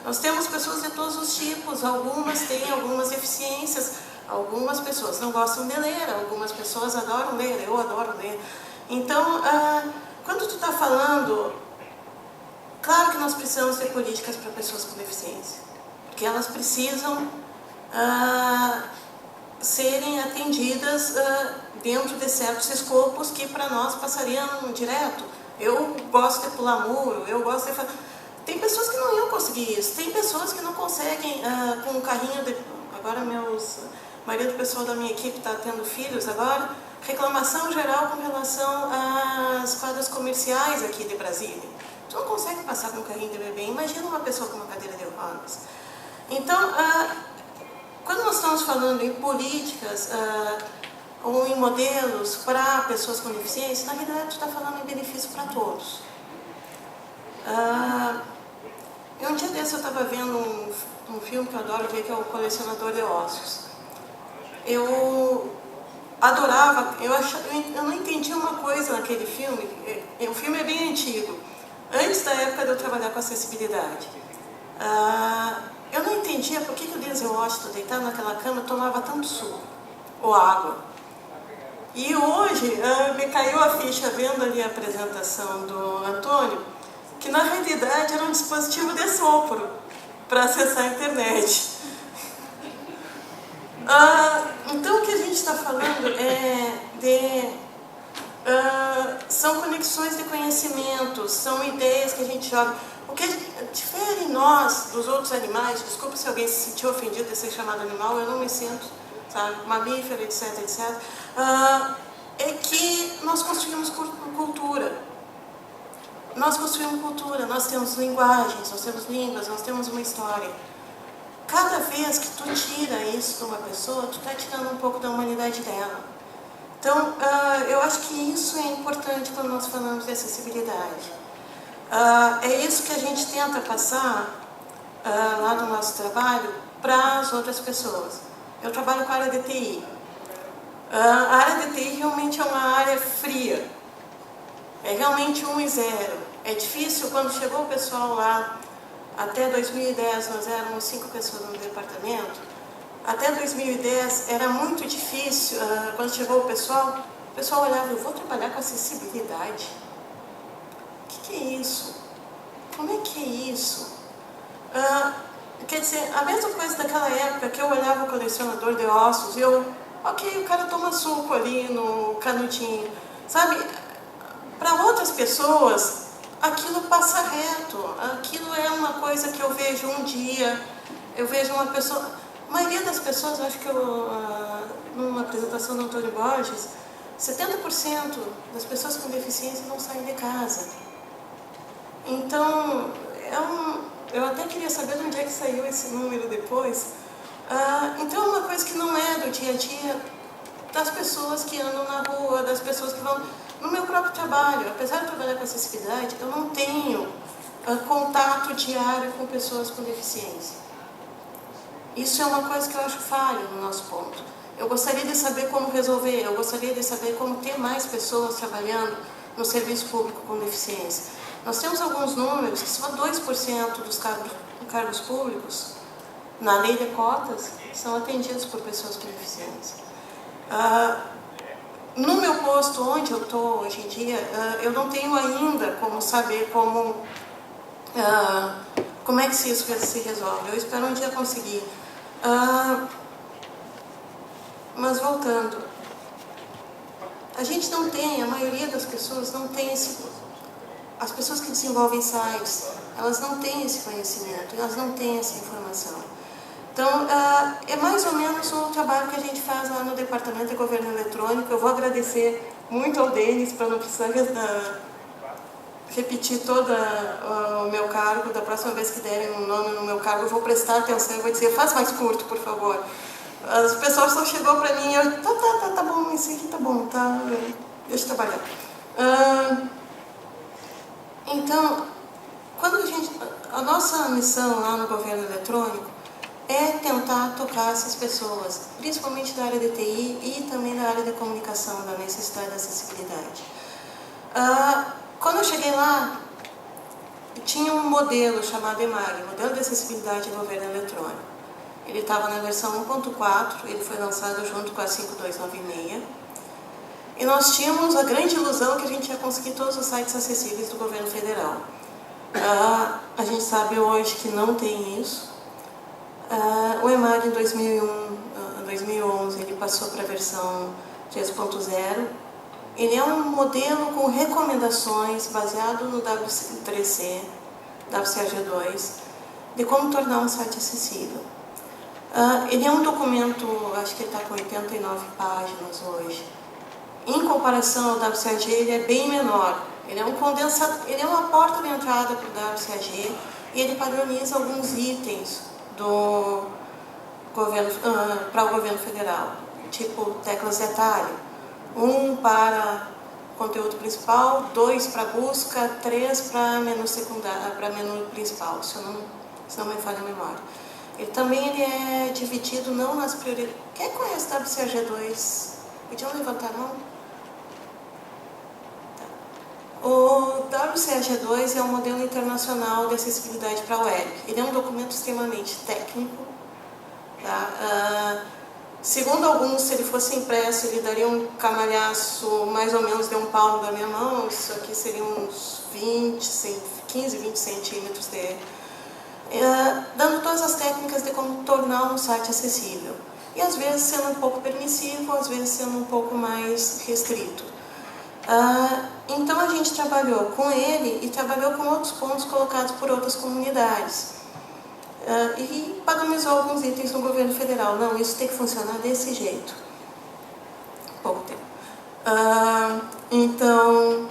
Nós temos pessoas de todos os tipos, algumas têm algumas deficiências, algumas pessoas não gostam de ler, algumas pessoas adoram ler, eu adoro ler. Então, quando tu está falando, claro que nós precisamos ter políticas para pessoas com deficiência, porque elas precisam serem atendidas dentro de certos escopos que para nós passariam direto. Eu gosto de pular muro, eu gosto de... Tem pessoas que não iam conseguir isso, tem pessoas que não conseguem com um carrinho de... Agora marido pessoal da minha equipe está tendo filhos agora, reclamação geral com relação às quadras comerciais aqui de Brasília. Tu não consegue passar com um carrinho de bebê, imagina uma pessoa com uma cadeira de rodas. Então, quando nós estamos falando em políticas ou em modelos para pessoas com deficiência, na realidade tu está falando em benefício para todos. Um dia desse eu estava vendo um filme que eu adoro ver, que é O Colecionador de Ossos. Eu adorava, eu não entendia uma coisa naquele filme. O filme é bem antigo, antes da época de eu trabalhar com acessibilidade. Eu não entendia por que o Denzel Washington, deitado naquela cama, tomava tanto suco ou água. E hoje me caiu a ficha vendo ali a apresentação do Antônio, que na realidade era um dispositivo de sopro para acessar a internet. Então o que a gente está falando são conexões de conhecimento, são ideias que a gente joga. O que difere nós dos outros animais, desculpa se alguém se sentiu ofendido de ser chamado animal, eu não me sinto, sabe, mamífero, etc, etc, é que nós construímos cultura. Nós construímos cultura, nós temos linguagens, nós temos línguas, nós temos uma história. Cada vez que tu tira isso de uma pessoa, tu está tirando um pouco da humanidade dela. Então, eu acho que isso é importante quando nós falamos de acessibilidade. É isso que a gente tenta passar lá no nosso trabalho para as outras pessoas. Eu trabalho com a área de TI. A área de TI realmente é uma área fria. É realmente 1 e 0. É difícil, quando chegou o pessoal lá, até 2010 nós éramos 5 pessoas no departamento, até 2010 era muito difícil, quando chegou o pessoal olhava, eu vou trabalhar com acessibilidade? O que é isso? Como é que é isso? Quer dizer, a mesma coisa daquela época que eu olhava o colecionador de ossos e ok, o cara toma suco ali no canudinho, sabe? Para outras pessoas, aquilo passa reto, aquilo é uma coisa que eu vejo um dia, eu vejo uma pessoa... A maioria das pessoas, acho que numa apresentação do Antônio Borges, 70% das pessoas com deficiência não saem de casa. Então, eu até queria saber de onde é que saiu esse número depois. Então, é uma coisa que não é do dia a dia das pessoas que andam na rua, das pessoas que vão... No meu próprio trabalho, apesar de trabalhar com acessibilidade, eu não tenho contato diário com pessoas com deficiência. Isso é uma coisa que eu acho falha no nosso ponto. Eu gostaria de saber como resolver, eu gostaria de saber como ter mais pessoas trabalhando no serviço público com deficiência. Nós temos alguns números que só 2% dos cargos públicos, na lei de cotas, são atendidos por pessoas com deficiência. No meu posto, onde eu estou hoje em dia, eu não tenho ainda como saber como é que isso se resolve. Eu espero um dia conseguir. Mas voltando, a gente não tem, a maioria das pessoas não tem as pessoas que desenvolvem sites, elas não têm esse conhecimento, elas não têm essa informação. Então, é mais ou menos o trabalho que a gente faz lá no Departamento de Governo Eletrônico. Eu vou agradecer muito ao Denis, para não precisar repetir todo o meu cargo. Da próxima vez que derem um nome no meu cargo, eu vou prestar atenção e vou dizer, faz mais curto, por favor. As pessoas só chegou para mim e eu, tá bom, isso aqui tá bom, tá, deixa eu trabalhar. Então, a nossa missão lá no Governo Eletrônico é tentar tocar essas pessoas, principalmente da área de TI e também da área de comunicação, da necessidade da acessibilidade. Quando eu cheguei lá, tinha um modelo chamado EMAG, Modelo de Acessibilidade do Governo Eletrônico. Ele estava na versão 1.4, ele foi lançado junto com a 5296. E nós tínhamos a grande ilusão que a gente ia conseguir todos os sites acessíveis do governo federal. A gente sabe hoje que não tem isso. O EMAG em 2011 ele passou para a versão 3.0. Ele é um modelo com recomendações baseado no W3C, WCAG2, de como tornar um site acessível. Ele é um documento, acho que ele está com 89 páginas hoje. em comparação ao WCAG, ele é bem menor. Ele é um condensador, ele é uma porta de entrada para o WCAG e ele padroniza alguns itens do governo, para o governo federal, tipo teclas de atalho. 1 para conteúdo principal, 2 para busca, 3 para menu secundário, para menu principal, se não me falha a memória. Ele também é dividido não nas prioridades. Quem conhece WCAG2? Podiam levantar a mão? Tá. O WCAG2 é um modelo internacional de acessibilidade para a web. Ele é um documento extremamente técnico. Tá? Segundo alguns, se ele fosse impresso, ele daria um camalhaço mais ou menos de um palmo da minha mão. Isso aqui seria uns 15, 20 centímetros dando todas as técnicas de como tornar um site acessível. E às vezes sendo um pouco permissivo, às vezes sendo um pouco mais restrito. Então a gente trabalhou com ele e trabalhou com outros pontos colocados por outras comunidades. E padronizou alguns itens no governo federal. Não, isso tem que funcionar desse jeito. Pouco tempo. Então,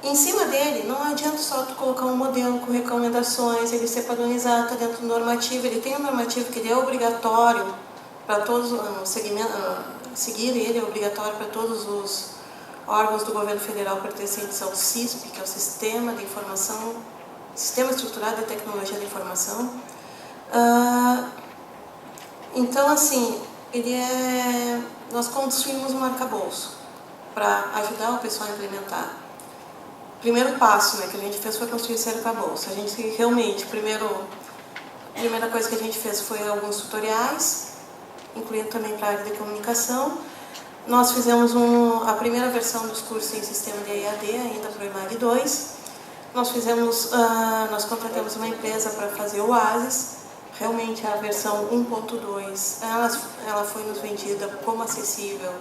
em cima dele, não adianta só tu colocar um modelo com recomendações, ele ser padronizado, está dentro do normativo. Ele tem um normativo que ele é obrigatório para todos, seguir ele é obrigatório para todos os órgãos do governo federal pertencentes ao CISP, que é o Sistema de Informação, Sistema Estruturado de Tecnologia de Informação. Então, assim, nós construímos um arcabouço para ajudar o pessoal a implementar. Primeiro passo, que a gente fez foi construir esse arcabouço. A gente realmente, a primeira coisa que a gente fez foi alguns tutoriais, incluindo também para a área de comunicação. Nós fizemos a primeira versão dos cursos em sistema de EAD, ainda para o EMAG 2. Nós contratamos uma empresa para fazer o OASIS. Realmente a versão 1.2, ela foi nos vendida como acessível.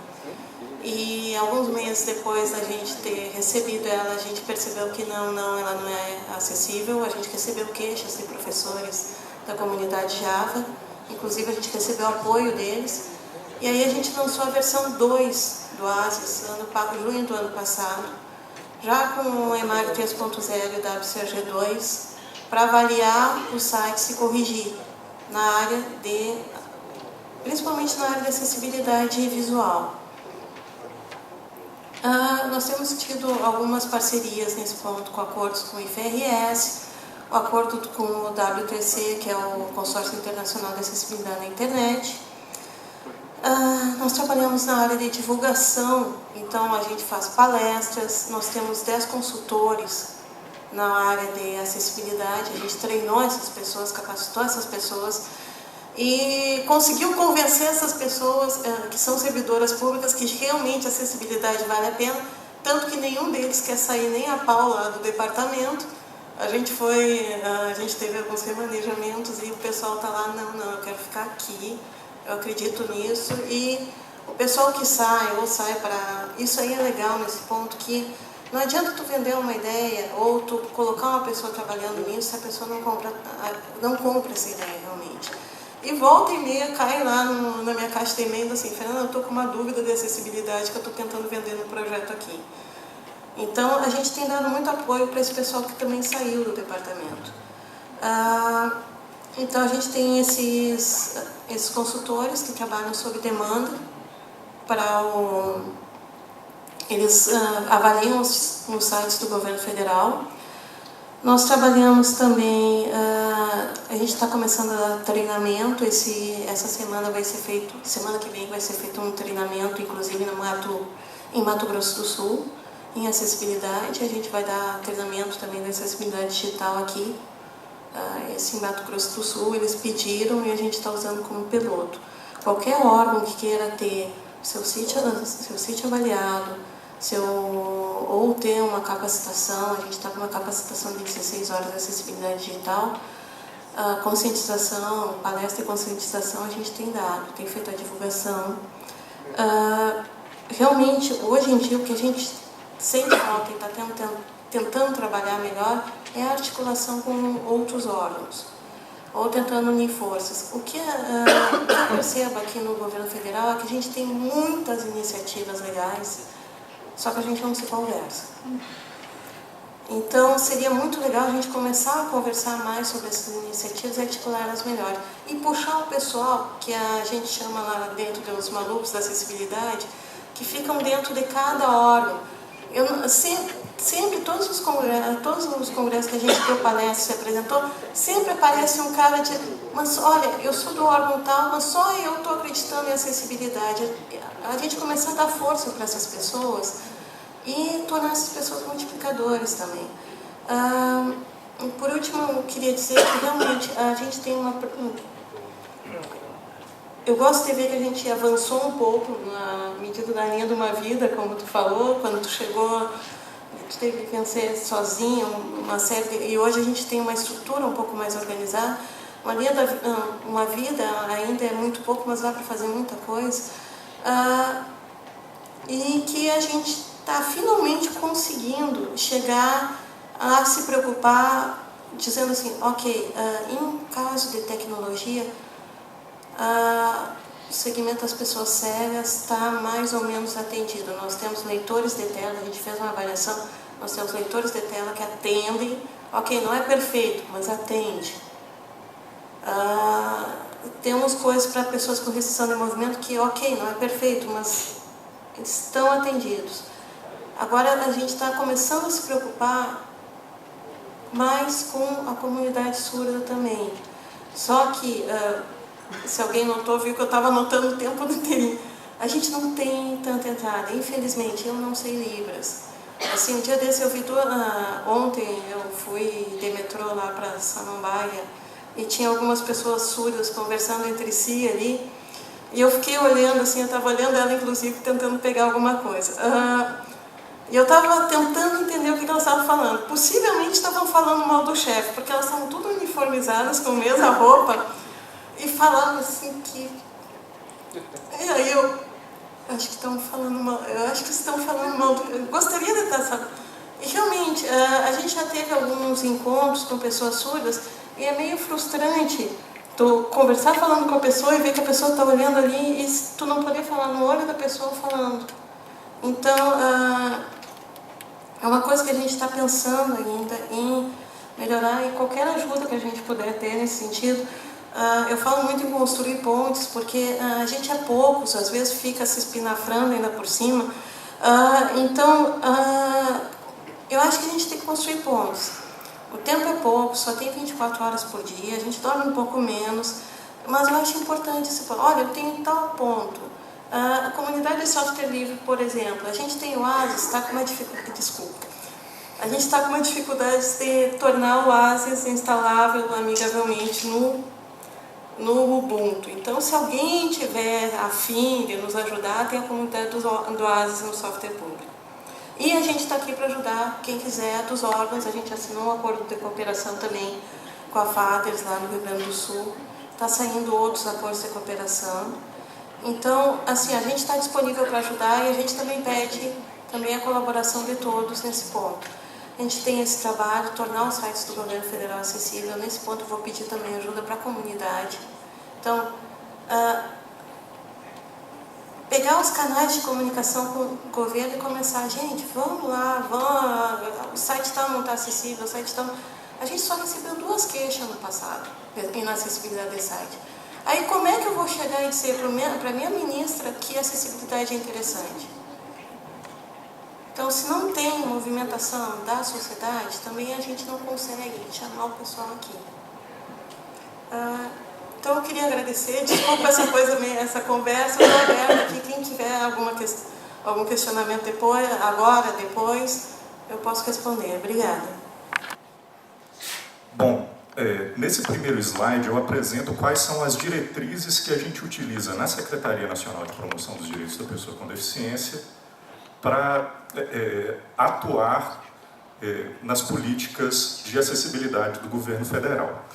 E alguns meses depois da gente ter recebido ela, a gente percebeu que ela não é acessível. A gente recebeu queixas de professores da comunidade Java. Inclusive a gente recebeu apoio deles. E aí a gente lançou a versão 2 do OASIS, junho do ano passado, já com o EMAG 3.0 e o WCAG2, para avaliar os sites e corrigir principalmente na área de acessibilidade visual. Nós temos tido algumas parcerias nesse ponto, com acordos com o IFRS, o acordo com o WTC, que é o Consórcio Internacional de Acessibilidade na Internet. Nós trabalhamos na área de divulgação, então a gente faz palestras, nós temos 10 consultores na área de acessibilidade, a gente treinou essas pessoas, capacitou essas pessoas e conseguiu convencer essas pessoas que são servidoras públicas que realmente a acessibilidade vale a pena, tanto que nenhum deles quer sair nem a pau lá do departamento. A gente teve alguns remanejamentos e o pessoal está lá, não, eu quero ficar aqui, eu acredito nisso. E o pessoal que sai para... Isso aí é legal nesse ponto, que não adianta tu vender uma ideia ou tu colocar uma pessoa trabalhando nisso se a pessoa não compra essa ideia realmente. E volta e meia cai lá na minha caixa de e-mail assim, Fernanda, eu estou com uma dúvida de acessibilidade que eu estou tentando vender no projeto aqui. Então, a gente tem dado muito apoio para esse pessoal que também saiu do departamento. Então, a gente tem esses consultores que trabalham sob demanda eles avaliam os sites do governo federal. Nós trabalhamos também, a gente está começando a treinamento, essa semana semana que vem vai ser feito um treinamento, inclusive em Mato Grosso do Sul, em acessibilidade. A gente vai dar treinamento também de acessibilidade digital aqui, esse em Mato Grosso do Sul, eles pediram e a gente está usando como piloto. Qualquer órgão que queira ter seu sítio avaliado, ou ter uma capacitação, a gente está com uma capacitação de 16 horas de acessibilidade digital, conscientização, palestra de conscientização a gente tem dado, tem feito a divulgação. Realmente, hoje em dia, o que a gente sente falta e está tentando trabalhar melhor é a articulação com outros órgãos. ou tentando unir forças. O que eu percebo aqui no governo federal é que a gente tem muitas iniciativas legais, só que a gente não se conversa. Então, seria muito legal a gente começar a conversar mais sobre essas iniciativas e articulá-las melhor. E puxar o pessoal, que a gente chama lá dentro dos malucos da acessibilidade, que ficam dentro de cada órgão. Sempre todos os congressos que a gente deu palestra, se apresentou, sempre aparece um cara de... Mas olha, eu sou do órgão tal, mas só eu estou acreditando em acessibilidade. A gente começar a dar força para essas pessoas e tornar essas pessoas multiplicadores também. Por último, eu queria dizer que realmente a gente tem uma... Eu gosto de ver que a gente avançou um pouco na medida da linha de uma vida, como tu falou, quando tu chegou, tu teve que vencer sozinho uma série de... E hoje a gente tem uma estrutura um pouco mais organizada. Uma vida ainda é muito pouco, mas dá para fazer muita coisa. E que a gente está finalmente conseguindo chegar a se preocupar, dizendo assim, ok, em caso de tecnologia, o segmento das pessoas cegas está mais ou menos atendido. Nós temos leitores de tela, a gente fez uma avaliação, nós temos leitores de tela que atendem, ok, não é perfeito, mas atende. Temos coisas para pessoas com restrição de movimento que, ok, não é perfeito, mas estão atendidos. Agora a gente está começando a se preocupar mais com a comunidade surda também. Só que, se alguém notou, viu que eu estava anotando o tempo inteirinho. A gente não tem tanta entrada. Infelizmente, eu não sei Libras. Assim, um dia desse eu vi... ontem eu fui de metrô lá para Samambaia e tinha algumas pessoas surdas conversando entre si ali. E eu fiquei olhando, assim, eu estava olhando ela, inclusive, tentando pegar alguma coisa. E eu estava tentando entender o que elas estavam falando. Possivelmente estavam falando mal do chefe, porque elas estavam tudo uniformizadas, com a mesma roupa, e falando assim que... E aí eu acho que estão falando mal, eu gostaria de estar sabendo. E realmente, a gente já teve alguns encontros com pessoas surdas, e é meio frustrante tu conversar falando com a pessoa e ver que a pessoa está olhando ali e tu não poder falar no olho da pessoa falando. Então, é uma coisa que a gente está pensando ainda em melhorar, e qualquer ajuda que a gente puder ter nesse sentido. Eu falo muito em construir pontes, porque a gente é poucos, às vezes fica se espinafrando ainda por cima. Então, eu acho que a gente tem que construir pontes. O tempo é pouco, só tem 24 horas por dia, a gente dorme um pouco menos, mas eu acho importante você falar, olha, eu tenho tal ponto. A comunidade de software livre, por exemplo, a gente tem o Oasis, está com uma dificuldade, a gente está com uma dificuldade de tornar o Oasis instalável amigavelmente no Ubuntu. Então, se alguém tiver afim de nos ajudar, tem a comunidade do Oasis no software público. E a gente está aqui para ajudar quem quiser dos órgãos. A gente assinou um acordo de cooperação também com a FADERS lá no Rio Grande do Sul. Está saindo outros acordos de cooperação. Então, assim, a gente está disponível para ajudar, e a gente também pede também a colaboração de todos nesse ponto. A gente tem esse trabalho, tornar os sites do governo federal acessível. Nesse ponto eu vou pedir também ajuda para a comunidade. Então, pegar os canais de comunicação com o governo e começar, gente, vamos lá, o site tal não está acessível, o site tal... A gente só recebeu 2 queixas no passado, na acessibilidade desse site. Aí como é que eu vou chegar e dizer para a minha ministra que a acessibilidade é interessante? Então, se não tem movimentação da sociedade, também a gente não consegue chamar o pessoal aqui. Então, eu queria agradecer, desculpa essa conversa, eu estou aberta aqui, quem tiver algum questionamento depois, eu posso responder. Obrigada. Bom, nesse primeiro slide eu apresento quais são as diretrizes que a gente utiliza na Secretaria Nacional de Promoção dos Direitos da Pessoa com Deficiência para atuar nas políticas de acessibilidade do governo federal.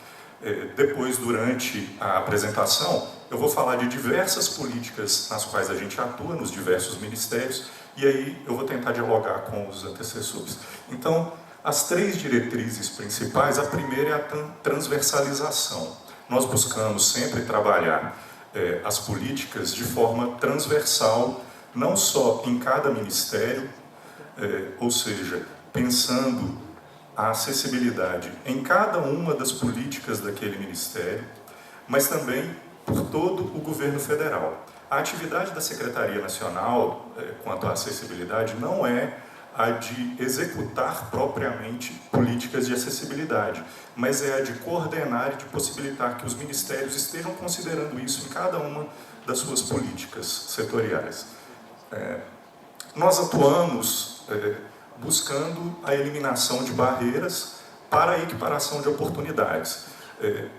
Depois, durante a apresentação, eu vou falar de diversas políticas nas quais a gente atua nos diversos ministérios, e aí eu vou tentar dialogar com os antecessores. Então, as 3 diretrizes principais, a primeira é a transversalização. nós buscamos sempre trabalhar as políticas de forma transversal, não só em cada ministério, ou seja, pensando a acessibilidade em cada uma das políticas daquele ministério, mas também por todo o governo federal. A atividade da Secretaria Nacional quanto à acessibilidade não é a de executar propriamente políticas de acessibilidade, mas é a de coordenar e de possibilitar que os ministérios estejam considerando isso em cada uma das suas políticas setoriais. Nós atuamos buscando a eliminação de barreiras para a equiparação de oportunidades.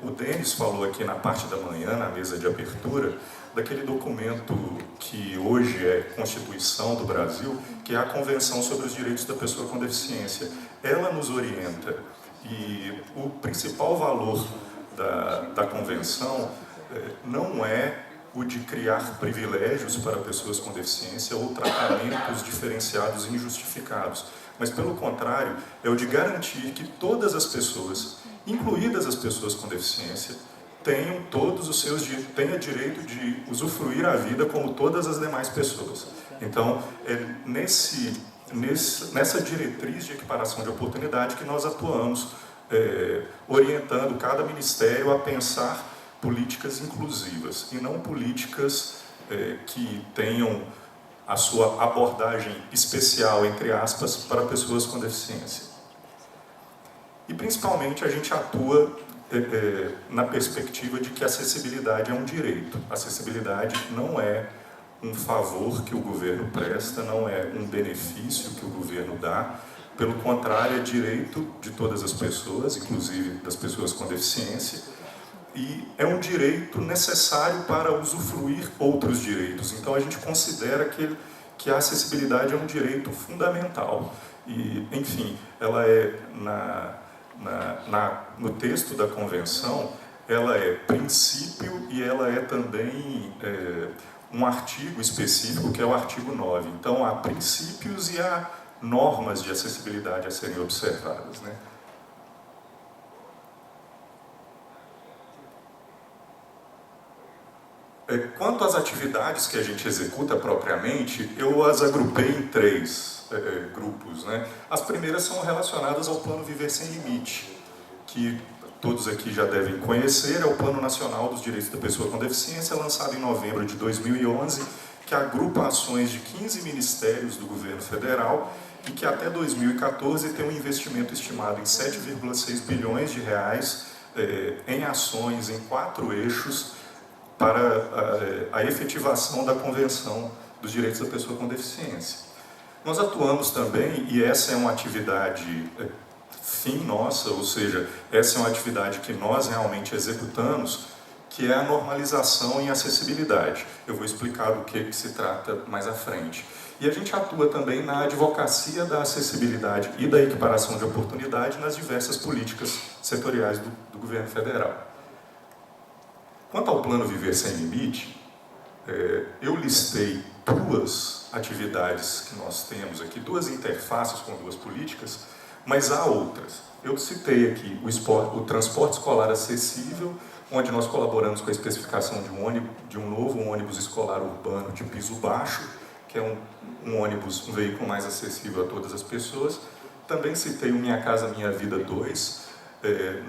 O Denis falou aqui na parte da manhã, na mesa de abertura, daquele documento que hoje é Constituição do Brasil, que é a Convenção sobre os Direitos da Pessoa com Deficiência. Ela nos orienta e o principal valor da Convenção não é o de criar privilégios para pessoas com deficiência ou tratamentos diferenciados e injustificados, mas, pelo contrário, é o de garantir que todas as pessoas, incluídas as pessoas com deficiência, tenham tenha direito de usufruir a vida como todas as demais pessoas. Então, é nessa diretriz de equiparação de oportunidade que nós atuamos, orientando cada ministério a pensar políticas inclusivas e não políticas que tenham a sua abordagem especial, entre aspas, para pessoas com deficiência. E, principalmente, a gente atua na perspectiva de que a acessibilidade é um direito. A acessibilidade não é um favor que o governo presta, não é um benefício que o governo dá. Pelo contrário, é direito de todas as pessoas, inclusive das pessoas com deficiência, e é um direito necessário para usufruir outros direitos. Então, a gente considera que a acessibilidade é um direito fundamental. E, enfim, ela é, no texto da Convenção, ela é princípio e ela é também um artigo específico, que é o artigo 9. Então, há princípios e há normas de acessibilidade a serem observadas, né? Quanto às atividades que a gente executa propriamente, eu as agrupei em 3 grupos, né? As primeiras são relacionadas ao Plano Viver Sem Limite, que todos aqui já devem conhecer, é o Plano Nacional dos Direitos da Pessoa com Deficiência, lançado em novembro de 2011, que agrupa ações de 15 ministérios do governo federal e que até 2014 tem um investimento estimado em 7,6 bilhões de reais em ações em 4 eixos, para a efetivação da Convenção dos Direitos da Pessoa com Deficiência. Nós atuamos também, e essa é uma atividade fim nossa, ou seja, essa é uma atividade que nós realmente executamos, que é a normalização em acessibilidade. Eu vou explicar do que se trata mais à frente. E a gente atua também na advocacia da acessibilidade e da equiparação de oportunidade nas diversas políticas setoriais do governo federal. Quanto ao Plano Viver Sem Limite, eu listei 2 atividades que nós temos aqui, 2 interfaces com 2 políticas, mas há outras. Eu citei aqui o transporte escolar acessível, onde nós colaboramos com a especificação de um novo ônibus escolar urbano de piso baixo, que é um veículo mais acessível a todas as pessoas. Também citei o Minha Casa Minha Vida 2.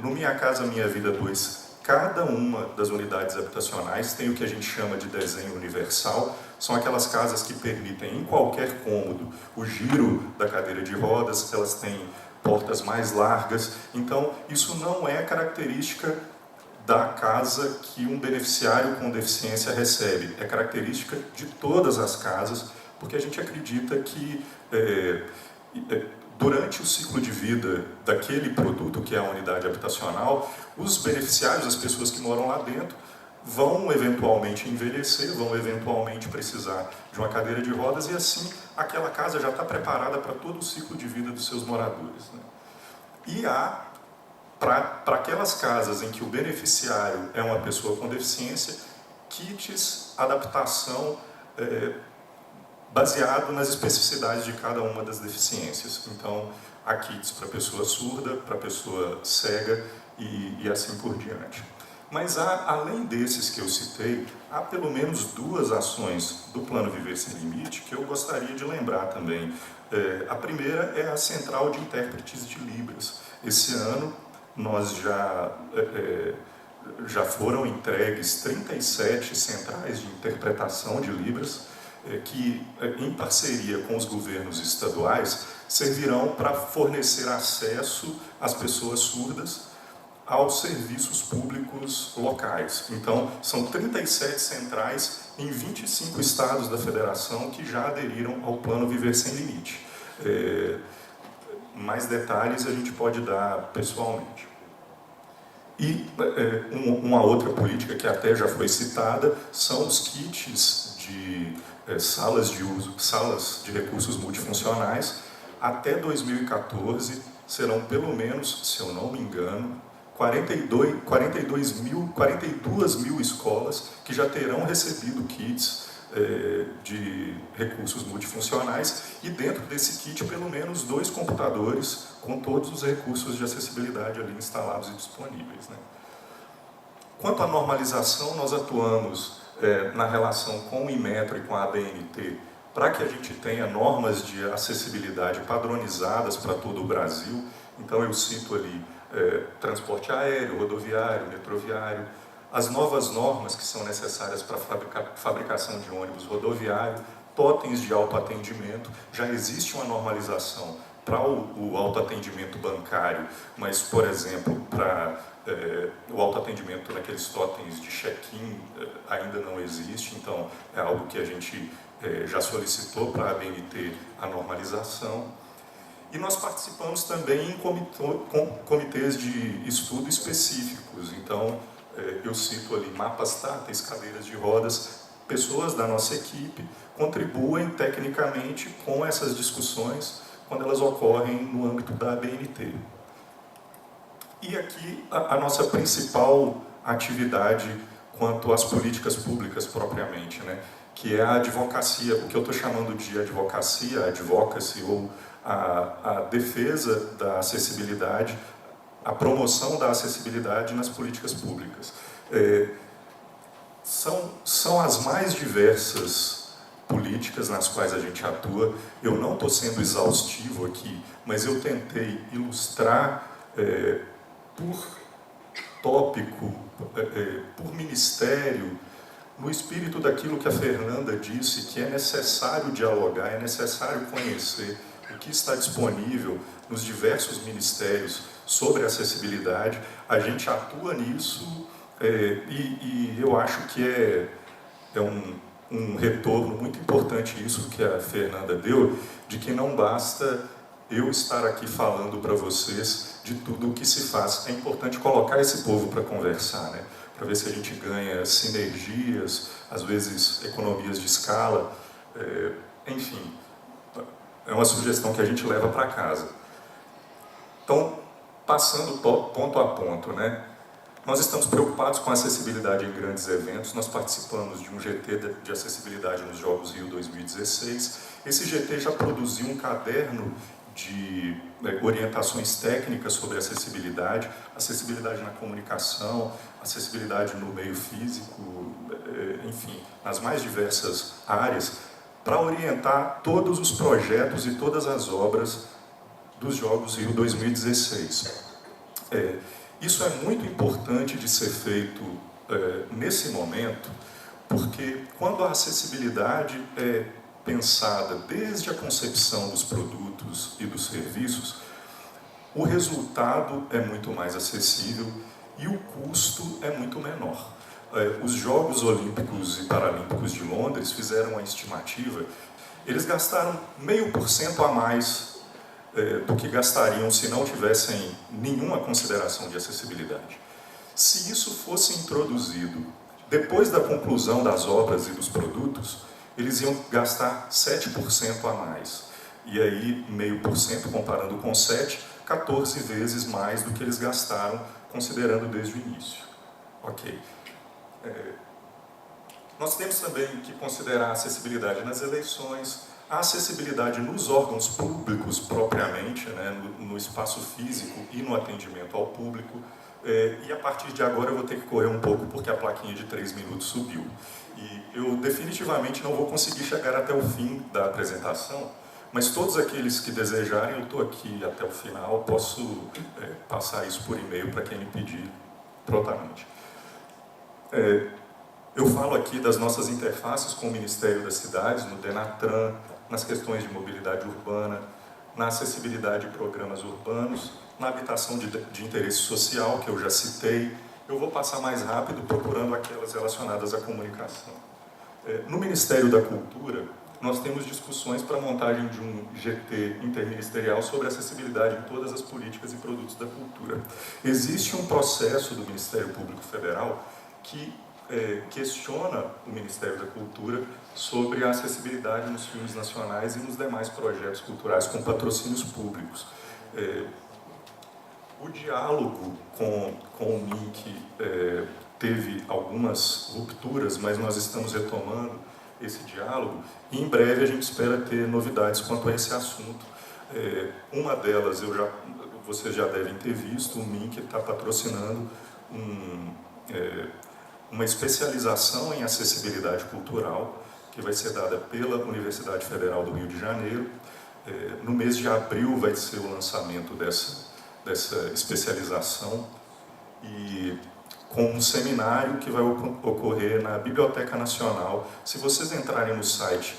No Minha Casa Minha Vida 2, cada uma das unidades habitacionais tem o que a gente chama de desenho universal. São aquelas casas que permitem, em qualquer cômodo, o giro da cadeira de rodas, elas têm portas mais largas. Então, isso não é característica da casa que um beneficiário com deficiência recebe. É característica de todas as casas, porque a gente acredita que durante o ciclo de vida daquele produto, que é a unidade habitacional, os beneficiários, as pessoas que moram lá dentro, vão eventualmente envelhecer, vão eventualmente precisar de uma cadeira de rodas, e assim aquela casa já está preparada para todo o ciclo de vida dos seus moradores, né? E há, para aquelas casas em que o beneficiário é uma pessoa com deficiência, kits adaptação baseado nas especificidades de cada uma das deficiências. Então, há kits para pessoa surda, para pessoa cega e assim por diante. Mas além desses que eu citei, há pelo menos 2 ações do Plano Viver Sem Limite que eu gostaria de lembrar também. A primeira é a Central de Intérpretes de Libras. Esse ano nós já foram entregues 37 centrais de interpretação de Libras, que, em parceria com os governos estaduais, servirão para fornecer acesso às pessoas surdas aos serviços públicos locais. Então, são 37 centrais em 25 estados da federação que já aderiram ao Plano Viver Sem Limite. Mais detalhes a gente pode dar pessoalmente. E uma outra política que até já foi citada são os kits de salas de recursos multifuncionais. Até 2014 serão pelo menos, se eu não me engano, 42 mil escolas que já terão recebido kits de recursos multifuncionais, e dentro desse kit pelo menos 2 computadores com todos os recursos de acessibilidade ali instalados e disponíveis, né? Quanto à normalização, nós atuamos na relação com o Inmetro e com a ABNT para que a gente tenha normas de acessibilidade padronizadas para todo o Brasil. Então eu cito ali transporte aéreo, rodoviário, metroviário, as novas normas que são necessárias para a fabricação de ônibus rodoviário, totens de autoatendimento. Já existe uma normalização para o autoatendimento bancário, mas, por exemplo, para o autoatendimento naqueles totens de check-in ainda não existe, então é algo que a gente já solicitou para a ABNT a normalização. E nós participamos também em comitês de estudo específicos. Então, eu cito ali mapas táteis, cadeiras de rodas, pessoas da nossa equipe contribuem tecnicamente com essas discussões quando elas ocorrem no âmbito da ABNT. E aqui a nossa principal atividade quanto às políticas públicas propriamente, né? Que é a advocacia, o que eu estou chamando de advocacia, advocacy, ou a defesa da acessibilidade, a promoção da acessibilidade nas políticas públicas. São as mais diversas políticas nas quais a gente atua. Eu não estou sendo exaustivo aqui, mas eu tentei ilustrar por tópico, por ministério, no espírito daquilo que a Fernanda disse, que é necessário dialogar, é necessário conhecer o que está disponível nos diversos ministérios sobre acessibilidade. A gente atua nisso e eu acho que é um retorno muito importante isso que a Fernanda deu, de que não basta eu estar aqui falando para vocês de tudo o que se faz. É importante colocar esse povo para conversar, né? Para ver se a gente ganha sinergias, às vezes economias de escala, enfim, é uma sugestão que a gente leva para casa. Então, passando ponto a ponto, né? Nós estamos preocupados com a acessibilidade em grandes eventos. Nós participamos de um GT de acessibilidade nos Jogos Rio 2016. Esse GT já produziu um caderno de orientações técnicas sobre acessibilidade na comunicação, acessibilidade no meio físico, enfim, nas mais diversas áreas, para orientar todos os projetos e todas as obras dos Jogos Rio 2016. Isso é muito importante de ser feito nesse momento, porque quando a acessibilidade é pensada desde a concepção dos produtos e dos serviços, o resultado é muito mais acessível e o custo é muito menor. Os Jogos Olímpicos e Paralímpicos de Londres fizeram uma estimativa, eles gastaram 0,5% a mais do que gastariam se não tivessem nenhuma consideração de acessibilidade. Se isso fosse introduzido depois da conclusão das obras e dos produtos, eles iam gastar 7% a mais. E aí, 0,5% comparando com 7%, 14 vezes mais do que eles gastaram, considerando desde o início. Ok. Nós temos também que considerar a acessibilidade nas eleições, a acessibilidade nos órgãos públicos propriamente, né, no espaço físico e no atendimento ao público. E a partir de agora eu vou ter que correr um pouco porque a plaquinha de 3 minutos subiu. E eu definitivamente não vou conseguir chegar até o fim da apresentação, mas todos aqueles que desejarem, eu estou aqui até o final, posso passar isso por e-mail para quem me pedir prontamente. Eu falo aqui das nossas interfaces com o Ministério das Cidades, no Denatran, nas questões de mobilidade urbana, na acessibilidade de programas urbanos, na habitação de interesse social, que eu já citei. Eu vou passar mais rápido, procurando aquelas relacionadas à comunicação. No Ministério da Cultura, nós temos discussões para a montagem de um GT interministerial sobre acessibilidade em todas as políticas e produtos da cultura. Existe um processo do Ministério Público Federal que questiona o Ministério da Cultura sobre a acessibilidade nos filmes nacionais e nos demais projetos culturais com patrocínios públicos. O diálogo com o MINC teve algumas rupturas, mas nós estamos retomando esse diálogo e em breve a gente espera ter novidades quanto a esse assunto. Uma delas, vocês já devem ter visto, o MINC está patrocinando uma especialização em acessibilidade cultural, que vai ser dada pela Universidade Federal do Rio de Janeiro. No mês de abril vai ser o lançamento dessa especialização, e com um seminário que vai ocorrer na Biblioteca Nacional. Se vocês entrarem no site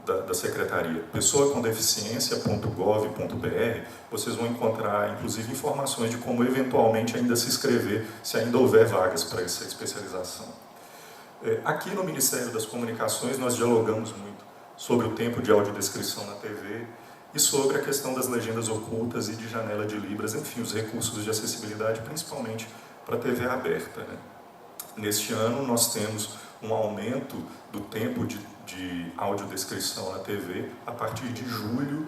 da Secretaria, pessoacondeficiência.gov.br, vocês vão encontrar, inclusive, informações de como, eventualmente, ainda se inscrever, se ainda houver vagas para essa especialização. Aqui no Ministério das Comunicações, nós dialogamos muito sobre o tempo de audiodescrição na TV e sobre a questão das legendas ocultas e de janela de libras, enfim, os recursos de acessibilidade, principalmente para a TV aberta, né? Neste ano, nós temos um aumento do tempo de audiodescrição na TV. A partir de julho,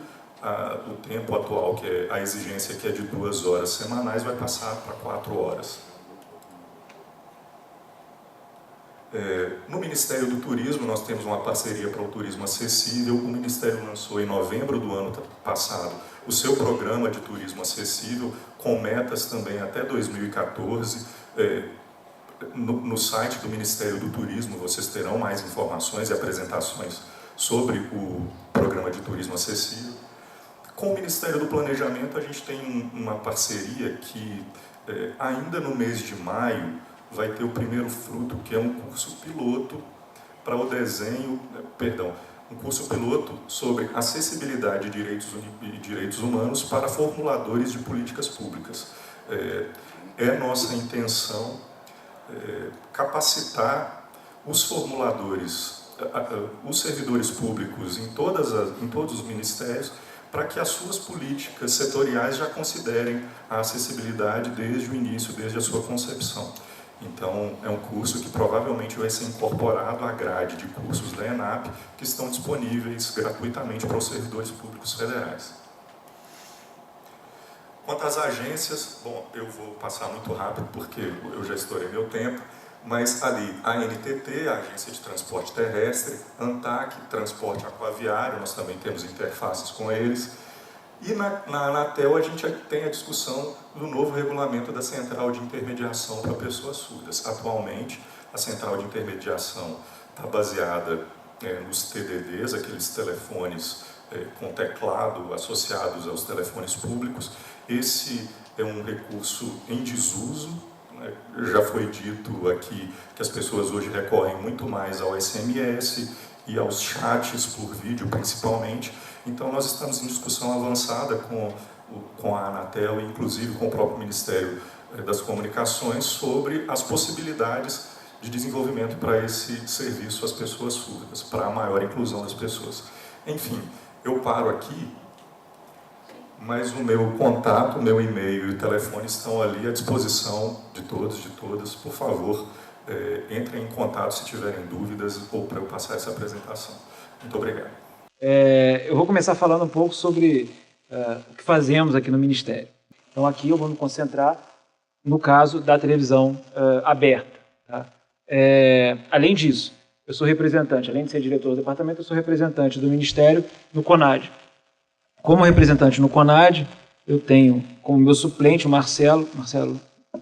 o tempo atual, que é a exigência que é de 2 horas semanais, vai passar para 4 horas. No Ministério do Turismo, nós temos uma parceria para o turismo acessível. O Ministério lançou em novembro do ano passado o seu programa de turismo acessível, com metas também até 2014. No site do Ministério do Turismo vocês terão mais informações e apresentações sobre o programa de turismo acessível. Com o Ministério do Planejamento, a gente tem uma parceria que, ainda no mês de maio, vai ter o primeiro fruto, que é um curso piloto para o desenho, um curso piloto sobre acessibilidade e direitos humanos para formuladores de políticas públicas. É nossa intenção capacitar os formuladores, os servidores públicos em todos os ministérios, para que as suas políticas setoriais já considerem a acessibilidade desde o início, desde a sua concepção. Então, é um curso que provavelmente vai ser incorporado à grade de cursos da ENAP, que estão disponíveis gratuitamente para os servidores públicos federais. Quanto às agências, bom, eu vou passar muito rápido porque eu já estourei meu tempo, mas ali a ANTT, a Agência de Transporte Terrestre, ANTAC, Transporte Aquaviário, nós também temos interfaces com eles, e na Anatel a gente tem a discussão do novo regulamento da Central de Intermediação para Pessoas Surdas. Atualmente, a Central de Intermediação está baseada nos TDDs, aqueles telefones com teclado associados aos telefones públicos. Esse é um recurso em desuso, né? Já foi dito aqui que as pessoas hoje recorrem muito mais ao SMS e aos chats por vídeo, principalmente. Então, nós estamos em discussão avançada com a Anatel, inclusive com o próprio Ministério das Comunicações, sobre as possibilidades de desenvolvimento para esse serviço às pessoas surdas, para a maior inclusão das pessoas. Enfim, eu paro aqui, mas o meu contato, o meu e-mail e o telefone estão ali à disposição de todos, de todas. Por favor, entrem em contato se tiverem dúvidas ou para eu passar essa apresentação. Muito obrigado. Eu vou começar falando um pouco sobre o que fazemos aqui no Ministério. Então, aqui eu vou me concentrar no caso da televisão aberta. Tá? Além disso, eu sou representante, além de ser diretor do departamento, eu sou representante do Ministério no CONAD. Como representante no CONAD, eu tenho como meu suplente o Marcelo,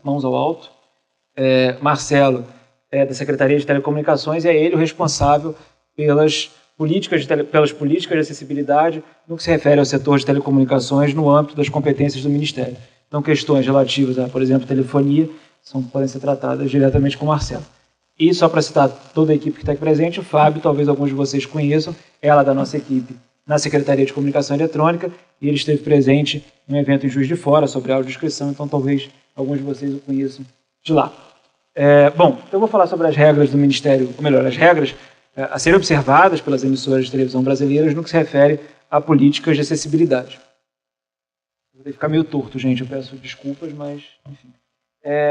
mãos ao alto. Marcelo é da Secretaria de Telecomunicações e é ele o responsável pelas políticas de acessibilidade no que se refere ao setor de telecomunicações no âmbito das competências do Ministério. Então, questões relativas a, por exemplo, telefonia, podem ser tratadas diretamente com o Marcelo. E, só para citar toda a equipe que está aqui presente, o Fábio, talvez alguns de vocês conheçam, ela da nossa equipe na Secretaria de Comunicação Eletrônica, e ele esteve presente em um evento em Juiz de Fora sobre audiodescrição, então talvez alguns de vocês o conheçam de lá. Bom, então eu vou falar sobre as regras do Ministério, ou melhor, as regras a serem observadas pelas emissoras de televisão brasileiras no que se refere a políticas de acessibilidade. Vou ficar meio torto, gente, eu peço desculpas, mas, enfim.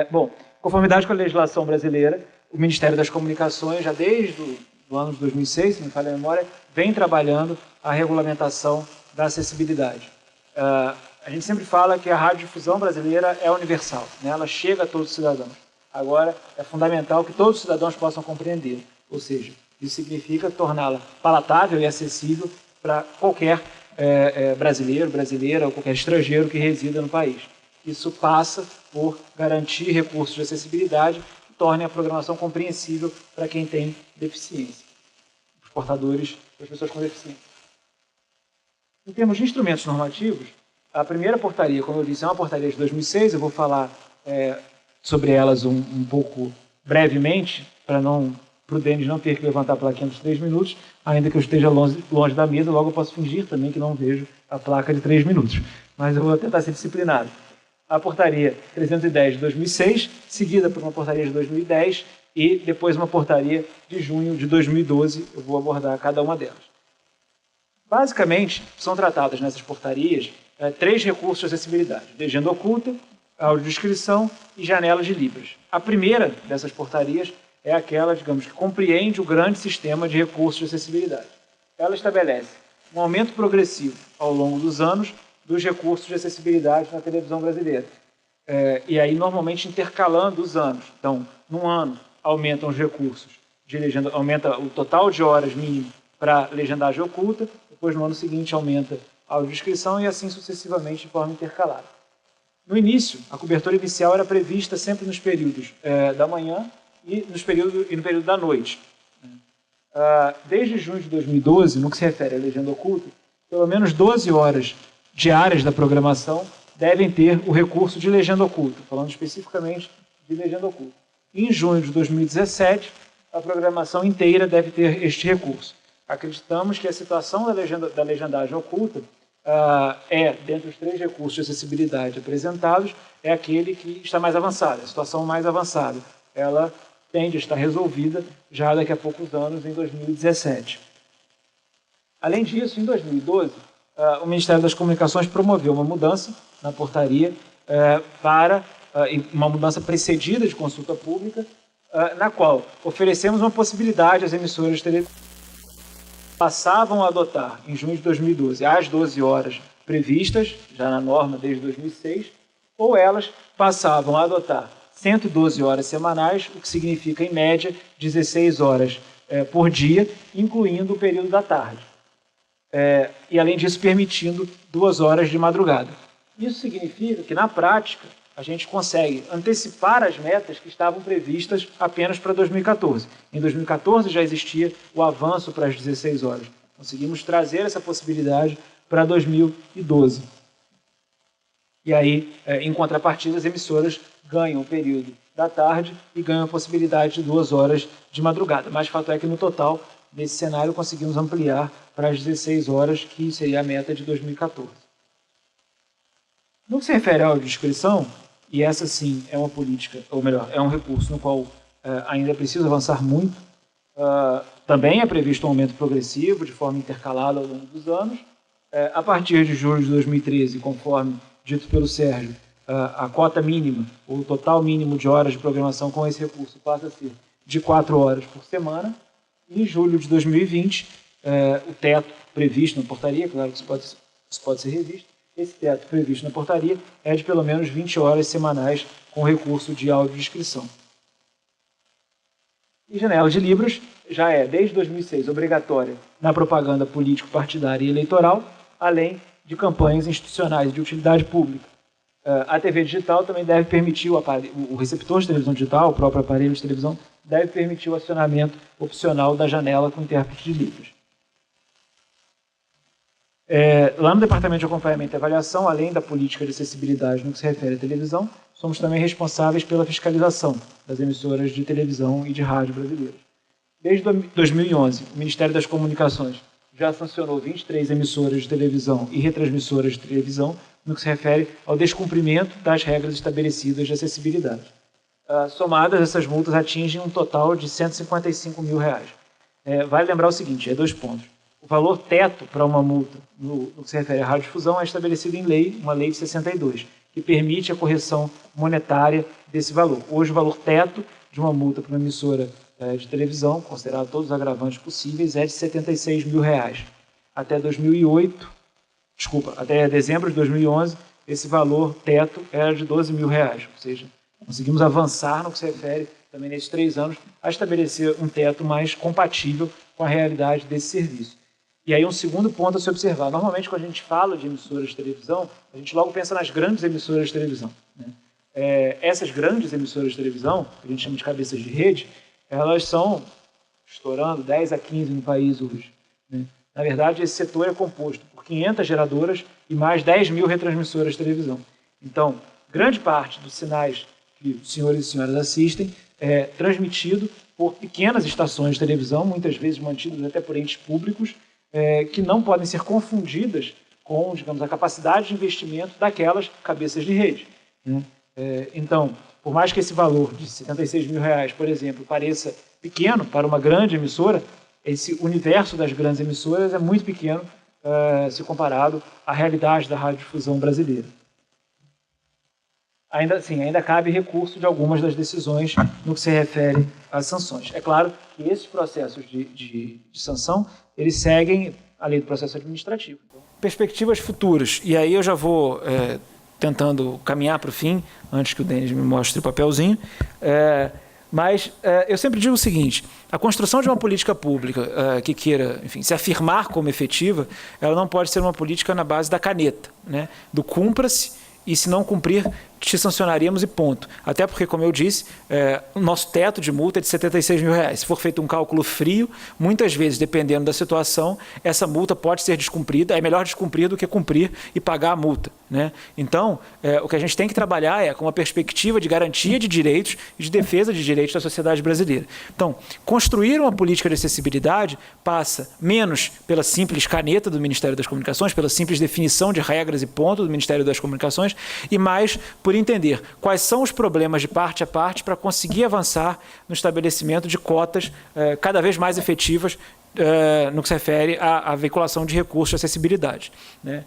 Bom, conformidade com a legislação brasileira, o Ministério das Comunicações, já desde o ano de 2006, se não me falha a memória, vem trabalhando a regulamentação da acessibilidade. A gente sempre fala que a radiodifusão brasileira é universal, né? Ela chega a todos os cidadãos. Agora, é fundamental que todos os cidadãos possam compreender, ou seja, isso significa torná-la palatável e acessível para qualquer brasileiro, brasileira ou qualquer estrangeiro que resida no país. Isso passa por garantir recursos de acessibilidade que tornem a programação compreensível para quem tem deficiência, os portadores, as pessoas com deficiência. Em termos de instrumentos normativos, a primeira portaria, como eu disse, é uma portaria de 2006, eu vou falar sobre elas um pouco brevemente, para o Denis não ter que levantar a plaquinha dos 3 minutos, ainda que eu esteja longe da mesa, logo eu posso fingir também que não vejo a placa de 3 minutos. Mas eu vou tentar ser disciplinado. A portaria 310 de 2006, seguida por uma portaria de 2010 e depois uma portaria de junho de 2012. Eu vou abordar cada uma delas. Basicamente, são tratadas nessas portarias 3 recursos de acessibilidade: legenda oculta, audiodescrição e janela de libras. A primeira dessas portarias é aquela, digamos, que compreende o grande sistema de recursos de acessibilidade. Ela estabelece um aumento progressivo ao longo dos anos dos recursos de acessibilidade na televisão brasileira. E aí, normalmente, intercalando os anos. Então, num ano, aumentam os recursos de legenda, aumenta o total de horas mínimo para legendagem oculta, depois, no ano seguinte, aumenta a audiodescrição e assim sucessivamente, de forma intercalada. No início, a cobertura inicial era prevista sempre nos períodos da manhã e no período da noite. Desde junho de 2012, no que se refere à legenda oculta, pelo menos 12 horas diárias da programação devem ter o recurso de legenda oculta, falando especificamente de legenda oculta. Em junho de 2017, a programação inteira deve ter este recurso. Acreditamos que a situação da legendagem oculta dentre os 3 recursos de acessibilidade apresentados, é aquele que está mais avançado, a situação mais avançada. Ela tende a estar resolvida já daqui a poucos anos, em 2017. Além disso, em 2012, o Ministério das Comunicações promoveu uma mudança na portaria uma mudança precedida de consulta pública, na qual oferecemos uma possibilidade às emissoras de televisão passavam a adotar, em junho de 2012, as 12 horas previstas, já na norma desde 2006, ou elas passavam a adotar 112 horas semanais, o que significa, em média, 16 horas por dia, incluindo o período da tarde. E, além disso, permitindo 2 horas de madrugada. Isso significa que, na prática, a gente consegue antecipar as metas que estavam previstas apenas para 2014. Em 2014 já existia o avanço para as 16 horas. Conseguimos trazer essa possibilidade para 2012. E aí, em contrapartida, as emissoras ganham o período da tarde e ganham a possibilidade de 2 horas de madrugada. Mas o fato é que, no total, nesse cenário, conseguimos ampliar para as 16 horas, que seria a meta de 2014. No que se refere à audiodescrição, e essa sim é uma política, ou melhor, é um recurso no qual ainda é preciso avançar muito, também é previsto um aumento progressivo, de forma intercalada ao longo dos anos. A partir de julho de 2013, conforme dito pelo Sérgio, a cota mínima, ou o total mínimo de horas de programação com esse recurso passa a ser de 4 horas por semana. Em julho de 2020, o teto previsto na portaria, claro que isso pode ser revisto, esse teto previsto na portaria é de pelo menos 20 horas semanais com recurso de audiodescrição. E janela de livros já é, desde 2006, obrigatória na propaganda político-partidária e eleitoral, além de campanhas institucionais de utilidade pública. A TV digital também deve permitir, o receptor de televisão digital, o próprio aparelho de televisão, deve permitir o acionamento opcional da janela com intérprete de livros. Lá no Departamento de Acompanhamento e Avaliação, além da política de acessibilidade no que se refere à televisão, somos também responsáveis pela fiscalização das emissoras de televisão e de rádio brasileiras. Desde 2011, o Ministério das Comunicações já sancionou 23 emissoras de televisão e retransmissoras de televisão no que se refere ao descumprimento das regras estabelecidas de acessibilidade. Somadas, essas multas atingem um total de R$ 155 mil. Vale lembrar o seguinte, 2 pontos. O valor teto para uma multa no que se refere à radiodifusão é estabelecido em lei, uma lei de 62, que permite a correção monetária desse valor. Hoje, o valor teto de uma multa para uma emissora de televisão, considerado todos os agravantes possíveis, é de R$ 76 mil. Até dezembro de 2011, esse valor teto era de R$ 12 mil. Ou seja, conseguimos avançar no que se refere, também nesses 3 anos, a estabelecer um teto mais compatível com a realidade desse serviço. E aí um segundo ponto a se observar. Normalmente, quando a gente fala de emissoras de televisão, a gente logo pensa nas grandes emissoras de televisão, né? Essas grandes emissoras de televisão, que a gente chama de cabeças de rede, elas são estourando 10 a 15 no país hoje, né? Na verdade, esse setor é composto por 500 geradoras e mais 10 mil retransmissoras de televisão. Então, grande parte dos sinais que os senhores e senhoras assistem é transmitido por pequenas estações de televisão, muitas vezes mantidas até por entes públicos, que não podem ser confundidas com, digamos, a capacidade de investimento daquelas cabeças de rede, né? Então, por mais que esse valor de R$ 76 mil, por exemplo, pareça pequeno para uma grande emissora, esse universo das grandes emissoras é muito pequeno se comparado à realidade da radiodifusão brasileira. Ainda assim, ainda cabe recurso de algumas das decisões no que se refere às sanções. É claro que esses processos de sanção, eles seguem a lei do processo administrativo. Perspectivas futuras, e aí eu já vou tentando caminhar para o fim, antes que o Denis me mostre o papelzinho, mas eu sempre digo o seguinte, a construção de uma política pública que queira, enfim, se afirmar como efetiva, ela não pode ser uma política na base da caneta, né? Do cumpra-se, e se não cumprir, te sancionaríamos e ponto. Até porque, como eu disse, o nosso teto de multa é de R$ 76 mil. Se for feito um cálculo frio, muitas vezes, dependendo da situação, essa multa pode ser descumprida. É melhor descumprir do que cumprir e pagar a multa, né? Então, o que a gente tem que trabalhar é com uma perspectiva de garantia de direitos e de defesa de direitos da sociedade brasileira. Então, construir uma política de acessibilidade passa menos pela simples caneta do Ministério das Comunicações, pela simples definição de regras e ponto do Ministério das Comunicações, e mais por entender quais são os problemas de parte a parte para conseguir avançar no estabelecimento de cotas cada vez mais efetivas no que se refere à veiculação de recursos de acessibilidade, né?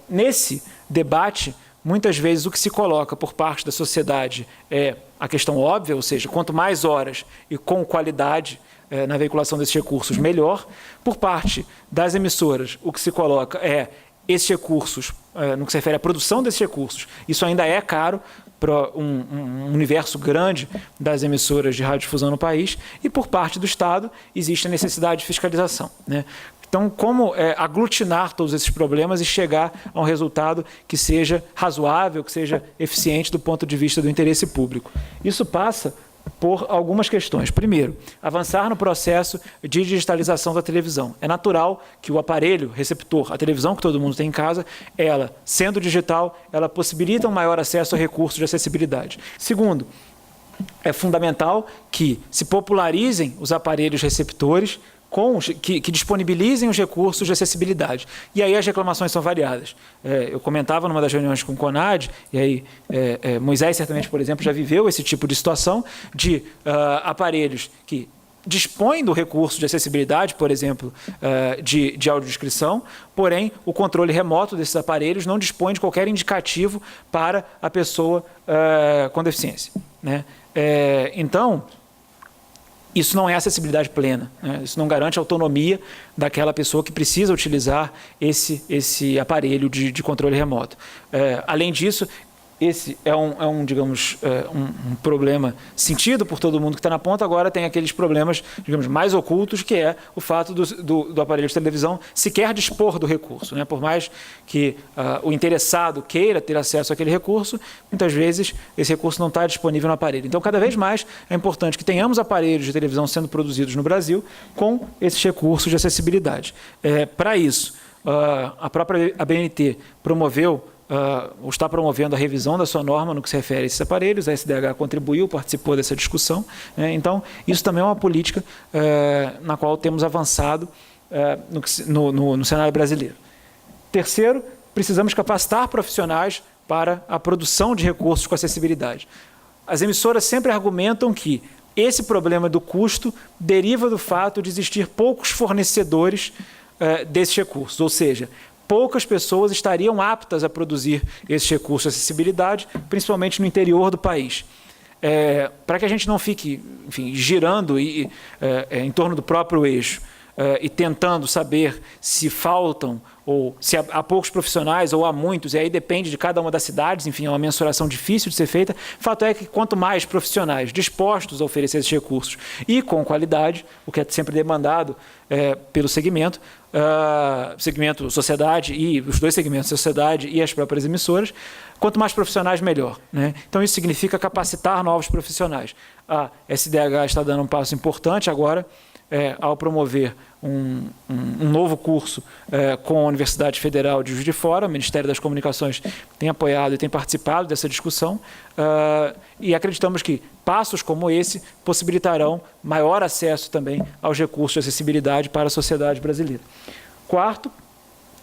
Nesse debate, muitas vezes o que se coloca por parte da sociedade é a questão óbvia, ou seja, quanto mais horas e com qualidade na veiculação desses recursos, melhor. Por parte das emissoras, o que se coloca é esses recursos, no que se refere à produção desses recursos, isso ainda é caro para um universo grande das emissoras de radiodifusão no país, e por parte do Estado existe a necessidade de fiscalização, né? Então, como aglutinar todos esses problemas e chegar a um resultado que seja razoável, que seja eficiente do ponto de vista do interesse público? Isso passa por algumas questões. Primeiro, avançar no processo de digitalização da televisão. É natural que o aparelho receptor, a televisão que todo mundo tem em casa, ela, sendo digital, ela possibilita um maior acesso a recursos de acessibilidade. Segundo, é fundamental que se popularizem os aparelhos receptores que disponibilizem os recursos de acessibilidade. E aí as reclamações são variadas. Eu comentava numa das reuniões com o CONAD, e aí Moisés certamente, por exemplo, já viveu esse tipo de situação de aparelhos que dispõem do recurso de acessibilidade, por exemplo, de audiodescrição, porém o controle remoto desses aparelhos não dispõe de qualquer indicativo para a pessoa com deficiência, né? Então, isso não é acessibilidade plena, né? Isso não garante a autonomia daquela pessoa que precisa utilizar esse aparelho de controle remoto. Além disso, esse digamos, um problema sentido por todo mundo que está na ponta. Agora tem aqueles problemas, digamos, mais ocultos, que é o fato do aparelho de televisão sequer dispor do recurso, né? Por mais que o interessado queira ter acesso àquele recurso, muitas vezes esse recurso não está disponível no aparelho. Então, cada vez mais é importante que tenhamos aparelhos de televisão sendo produzidos no Brasil com esses recursos de acessibilidade. Para isso, a própria ABNT promoveu ou está promovendo a revisão da sua norma no que se refere a esses aparelhos. A SDH contribuiu, participou dessa discussão, né? Então, isso também é uma política na qual temos avançado no cenário brasileiro. Terceiro, precisamos capacitar profissionais para a produção de recursos com acessibilidade. As emissoras sempre argumentam que esse problema do custo deriva do fato de existir poucos fornecedores desses recursos, ou seja, poucas pessoas estariam aptas a produzir esses recursos de acessibilidade, principalmente no interior do país. Para que a gente não fique, enfim, girando em torno do próprio eixo e tentando saber se faltam ou se há poucos profissionais ou há muitos, e aí depende de cada uma das cidades, enfim, é uma mensuração difícil de ser feita. Fato é que quanto mais profissionais dispostos a oferecer esses recursos e com qualidade, o que é sempre demandado pelo segmento sociedade e os dois segmentos, sociedade e as próprias emissoras, quanto mais profissionais, melhor, né? Então, isso significa capacitar novos profissionais. A SDH está dando um passo importante agora, ao promover um novo curso com a Universidade Federal de Juiz de Fora. O Ministério das Comunicações tem apoiado e tem participado dessa discussão, e acreditamos que passos como esse possibilitarão maior acesso também aos recursos de acessibilidade para a sociedade brasileira. Quarto,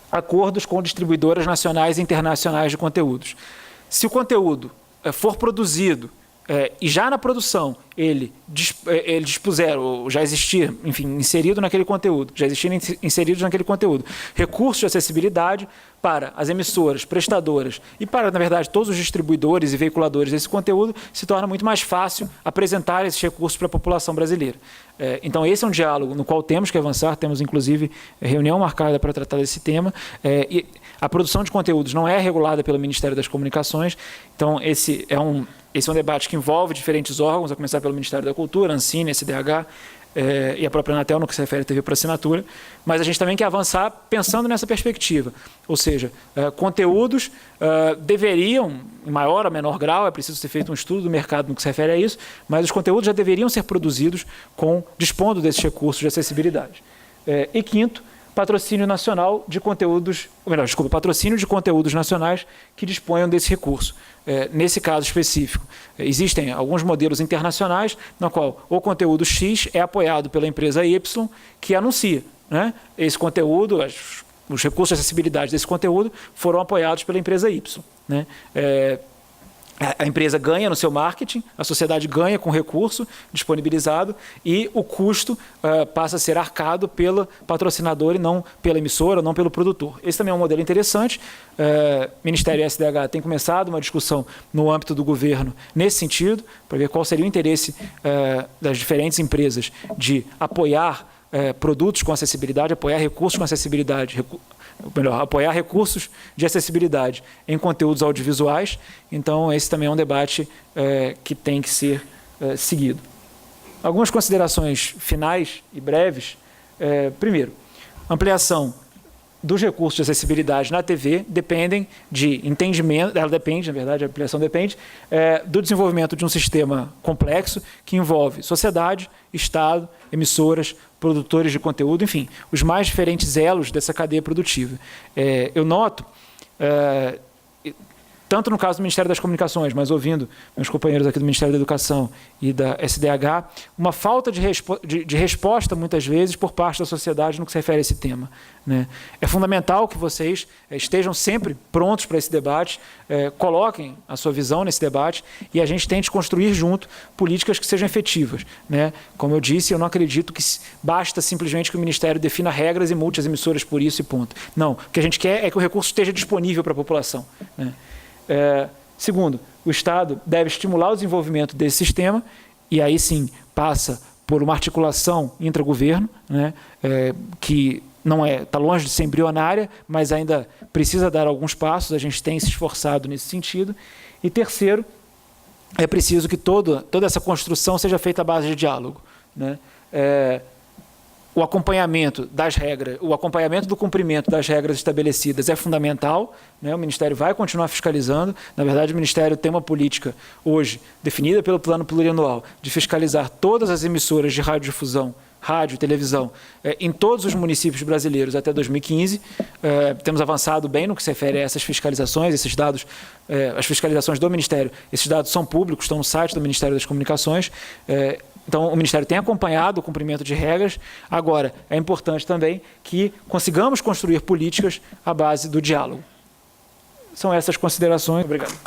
acordos com distribuidoras nacionais e internacionais de conteúdos. Se o conteúdo for produzido e já na produção ele dispuser, ou já existir, enfim, inserido naquele conteúdo, recursos de acessibilidade para as emissoras, prestadoras e para, na verdade, todos os distribuidores e veiculadores desse conteúdo, se torna muito mais fácil apresentar esses recursos para a população brasileira. Então, esse é um diálogo no qual temos que avançar, temos, inclusive, reunião marcada para tratar desse tema, e a produção de conteúdos não é regulada pelo Ministério das Comunicações, então esse é um debate que envolve diferentes órgãos, a começar pelo Ministério da Cultura, Ancine, SDH e a própria Anatel, no que se refere à TV por assinatura, mas a gente também quer avançar pensando nessa perspectiva, ou seja, conteúdos deveriam, em maior ou menor grau, é preciso ser feito um estudo do mercado no que se refere a isso, mas os conteúdos já deveriam ser produzidos dispondo desses recursos de acessibilidade. E quinto, patrocínio nacional de conteúdos, patrocínio de conteúdos nacionais que disponham desse recurso. Nesse caso específico, existem alguns modelos internacionais na qual o conteúdo X é apoiado pela empresa Y, que anuncia, né? Esse conteúdo, os recursos de acessibilidade desse conteúdo foram apoiados pela empresa Y, né? A empresa ganha no seu marketing, a sociedade ganha com o recurso disponibilizado e o custo passa a ser arcado pelo patrocinador e não pela emissora, não pelo produtor. Esse também é um modelo interessante. O Ministério e a SDH têm começado uma discussão no âmbito do governo nesse sentido, para ver qual seria o interesse das diferentes empresas de apoiar produtos com acessibilidade, apoiar recursos com acessibilidade, apoiar recursos de acessibilidade em conteúdos audiovisuais. Então, esse também é um debate que tem que ser seguido. Algumas considerações finais e breves. Primeiro, ampliação dos recursos de acessibilidade na TV dependem de entendimento, ela depende, na verdade, a ampliação depende, do desenvolvimento de um sistema complexo que envolve sociedade, Estado, emissoras, produtores de conteúdo, enfim, os mais diferentes elos dessa cadeia produtiva. Eu noto, tanto no caso do Ministério das Comunicações, mas ouvindo meus companheiros aqui do Ministério da Educação e da SDH, uma falta de resposta, muitas vezes, por parte da sociedade no que se refere a esse tema, né? É fundamental que vocês estejam sempre prontos para esse debate, coloquem a sua visão nesse debate e a gente tente construir junto políticas que sejam efetivas, né? Como eu disse, eu não acredito que basta simplesmente que o Ministério defina regras e multe as emissoras por isso e ponto. Não, o que a gente quer é que o recurso esteja disponível para a população, né? Segundo, o Estado deve estimular o desenvolvimento desse sistema e aí sim passa por uma articulação intragoverno, né, que não está longe de ser embrionária, mas ainda precisa dar alguns passos, a gente tem se esforçado nesse sentido. E terceiro, é preciso que toda essa construção seja feita à base de diálogo, né? O acompanhamento das regras, o acompanhamento do cumprimento das regras estabelecidas é fundamental, né? O Ministério vai continuar fiscalizando. Na verdade, o Ministério tem uma política hoje, definida pelo Plano Plurianual, de fiscalizar todas as emissoras de radiodifusão, rádio e televisão, em todos os municípios brasileiros até 2015. Temos avançado bem no que se refere a essas fiscalizações, esses dados, as fiscalizações do Ministério, esses dados são públicos, estão no site do Ministério das Comunicações. Então, o Ministério tem acompanhado o cumprimento de regras. Agora, é importante também que consigamos construir políticas à base do diálogo. São essas considerações. Obrigado.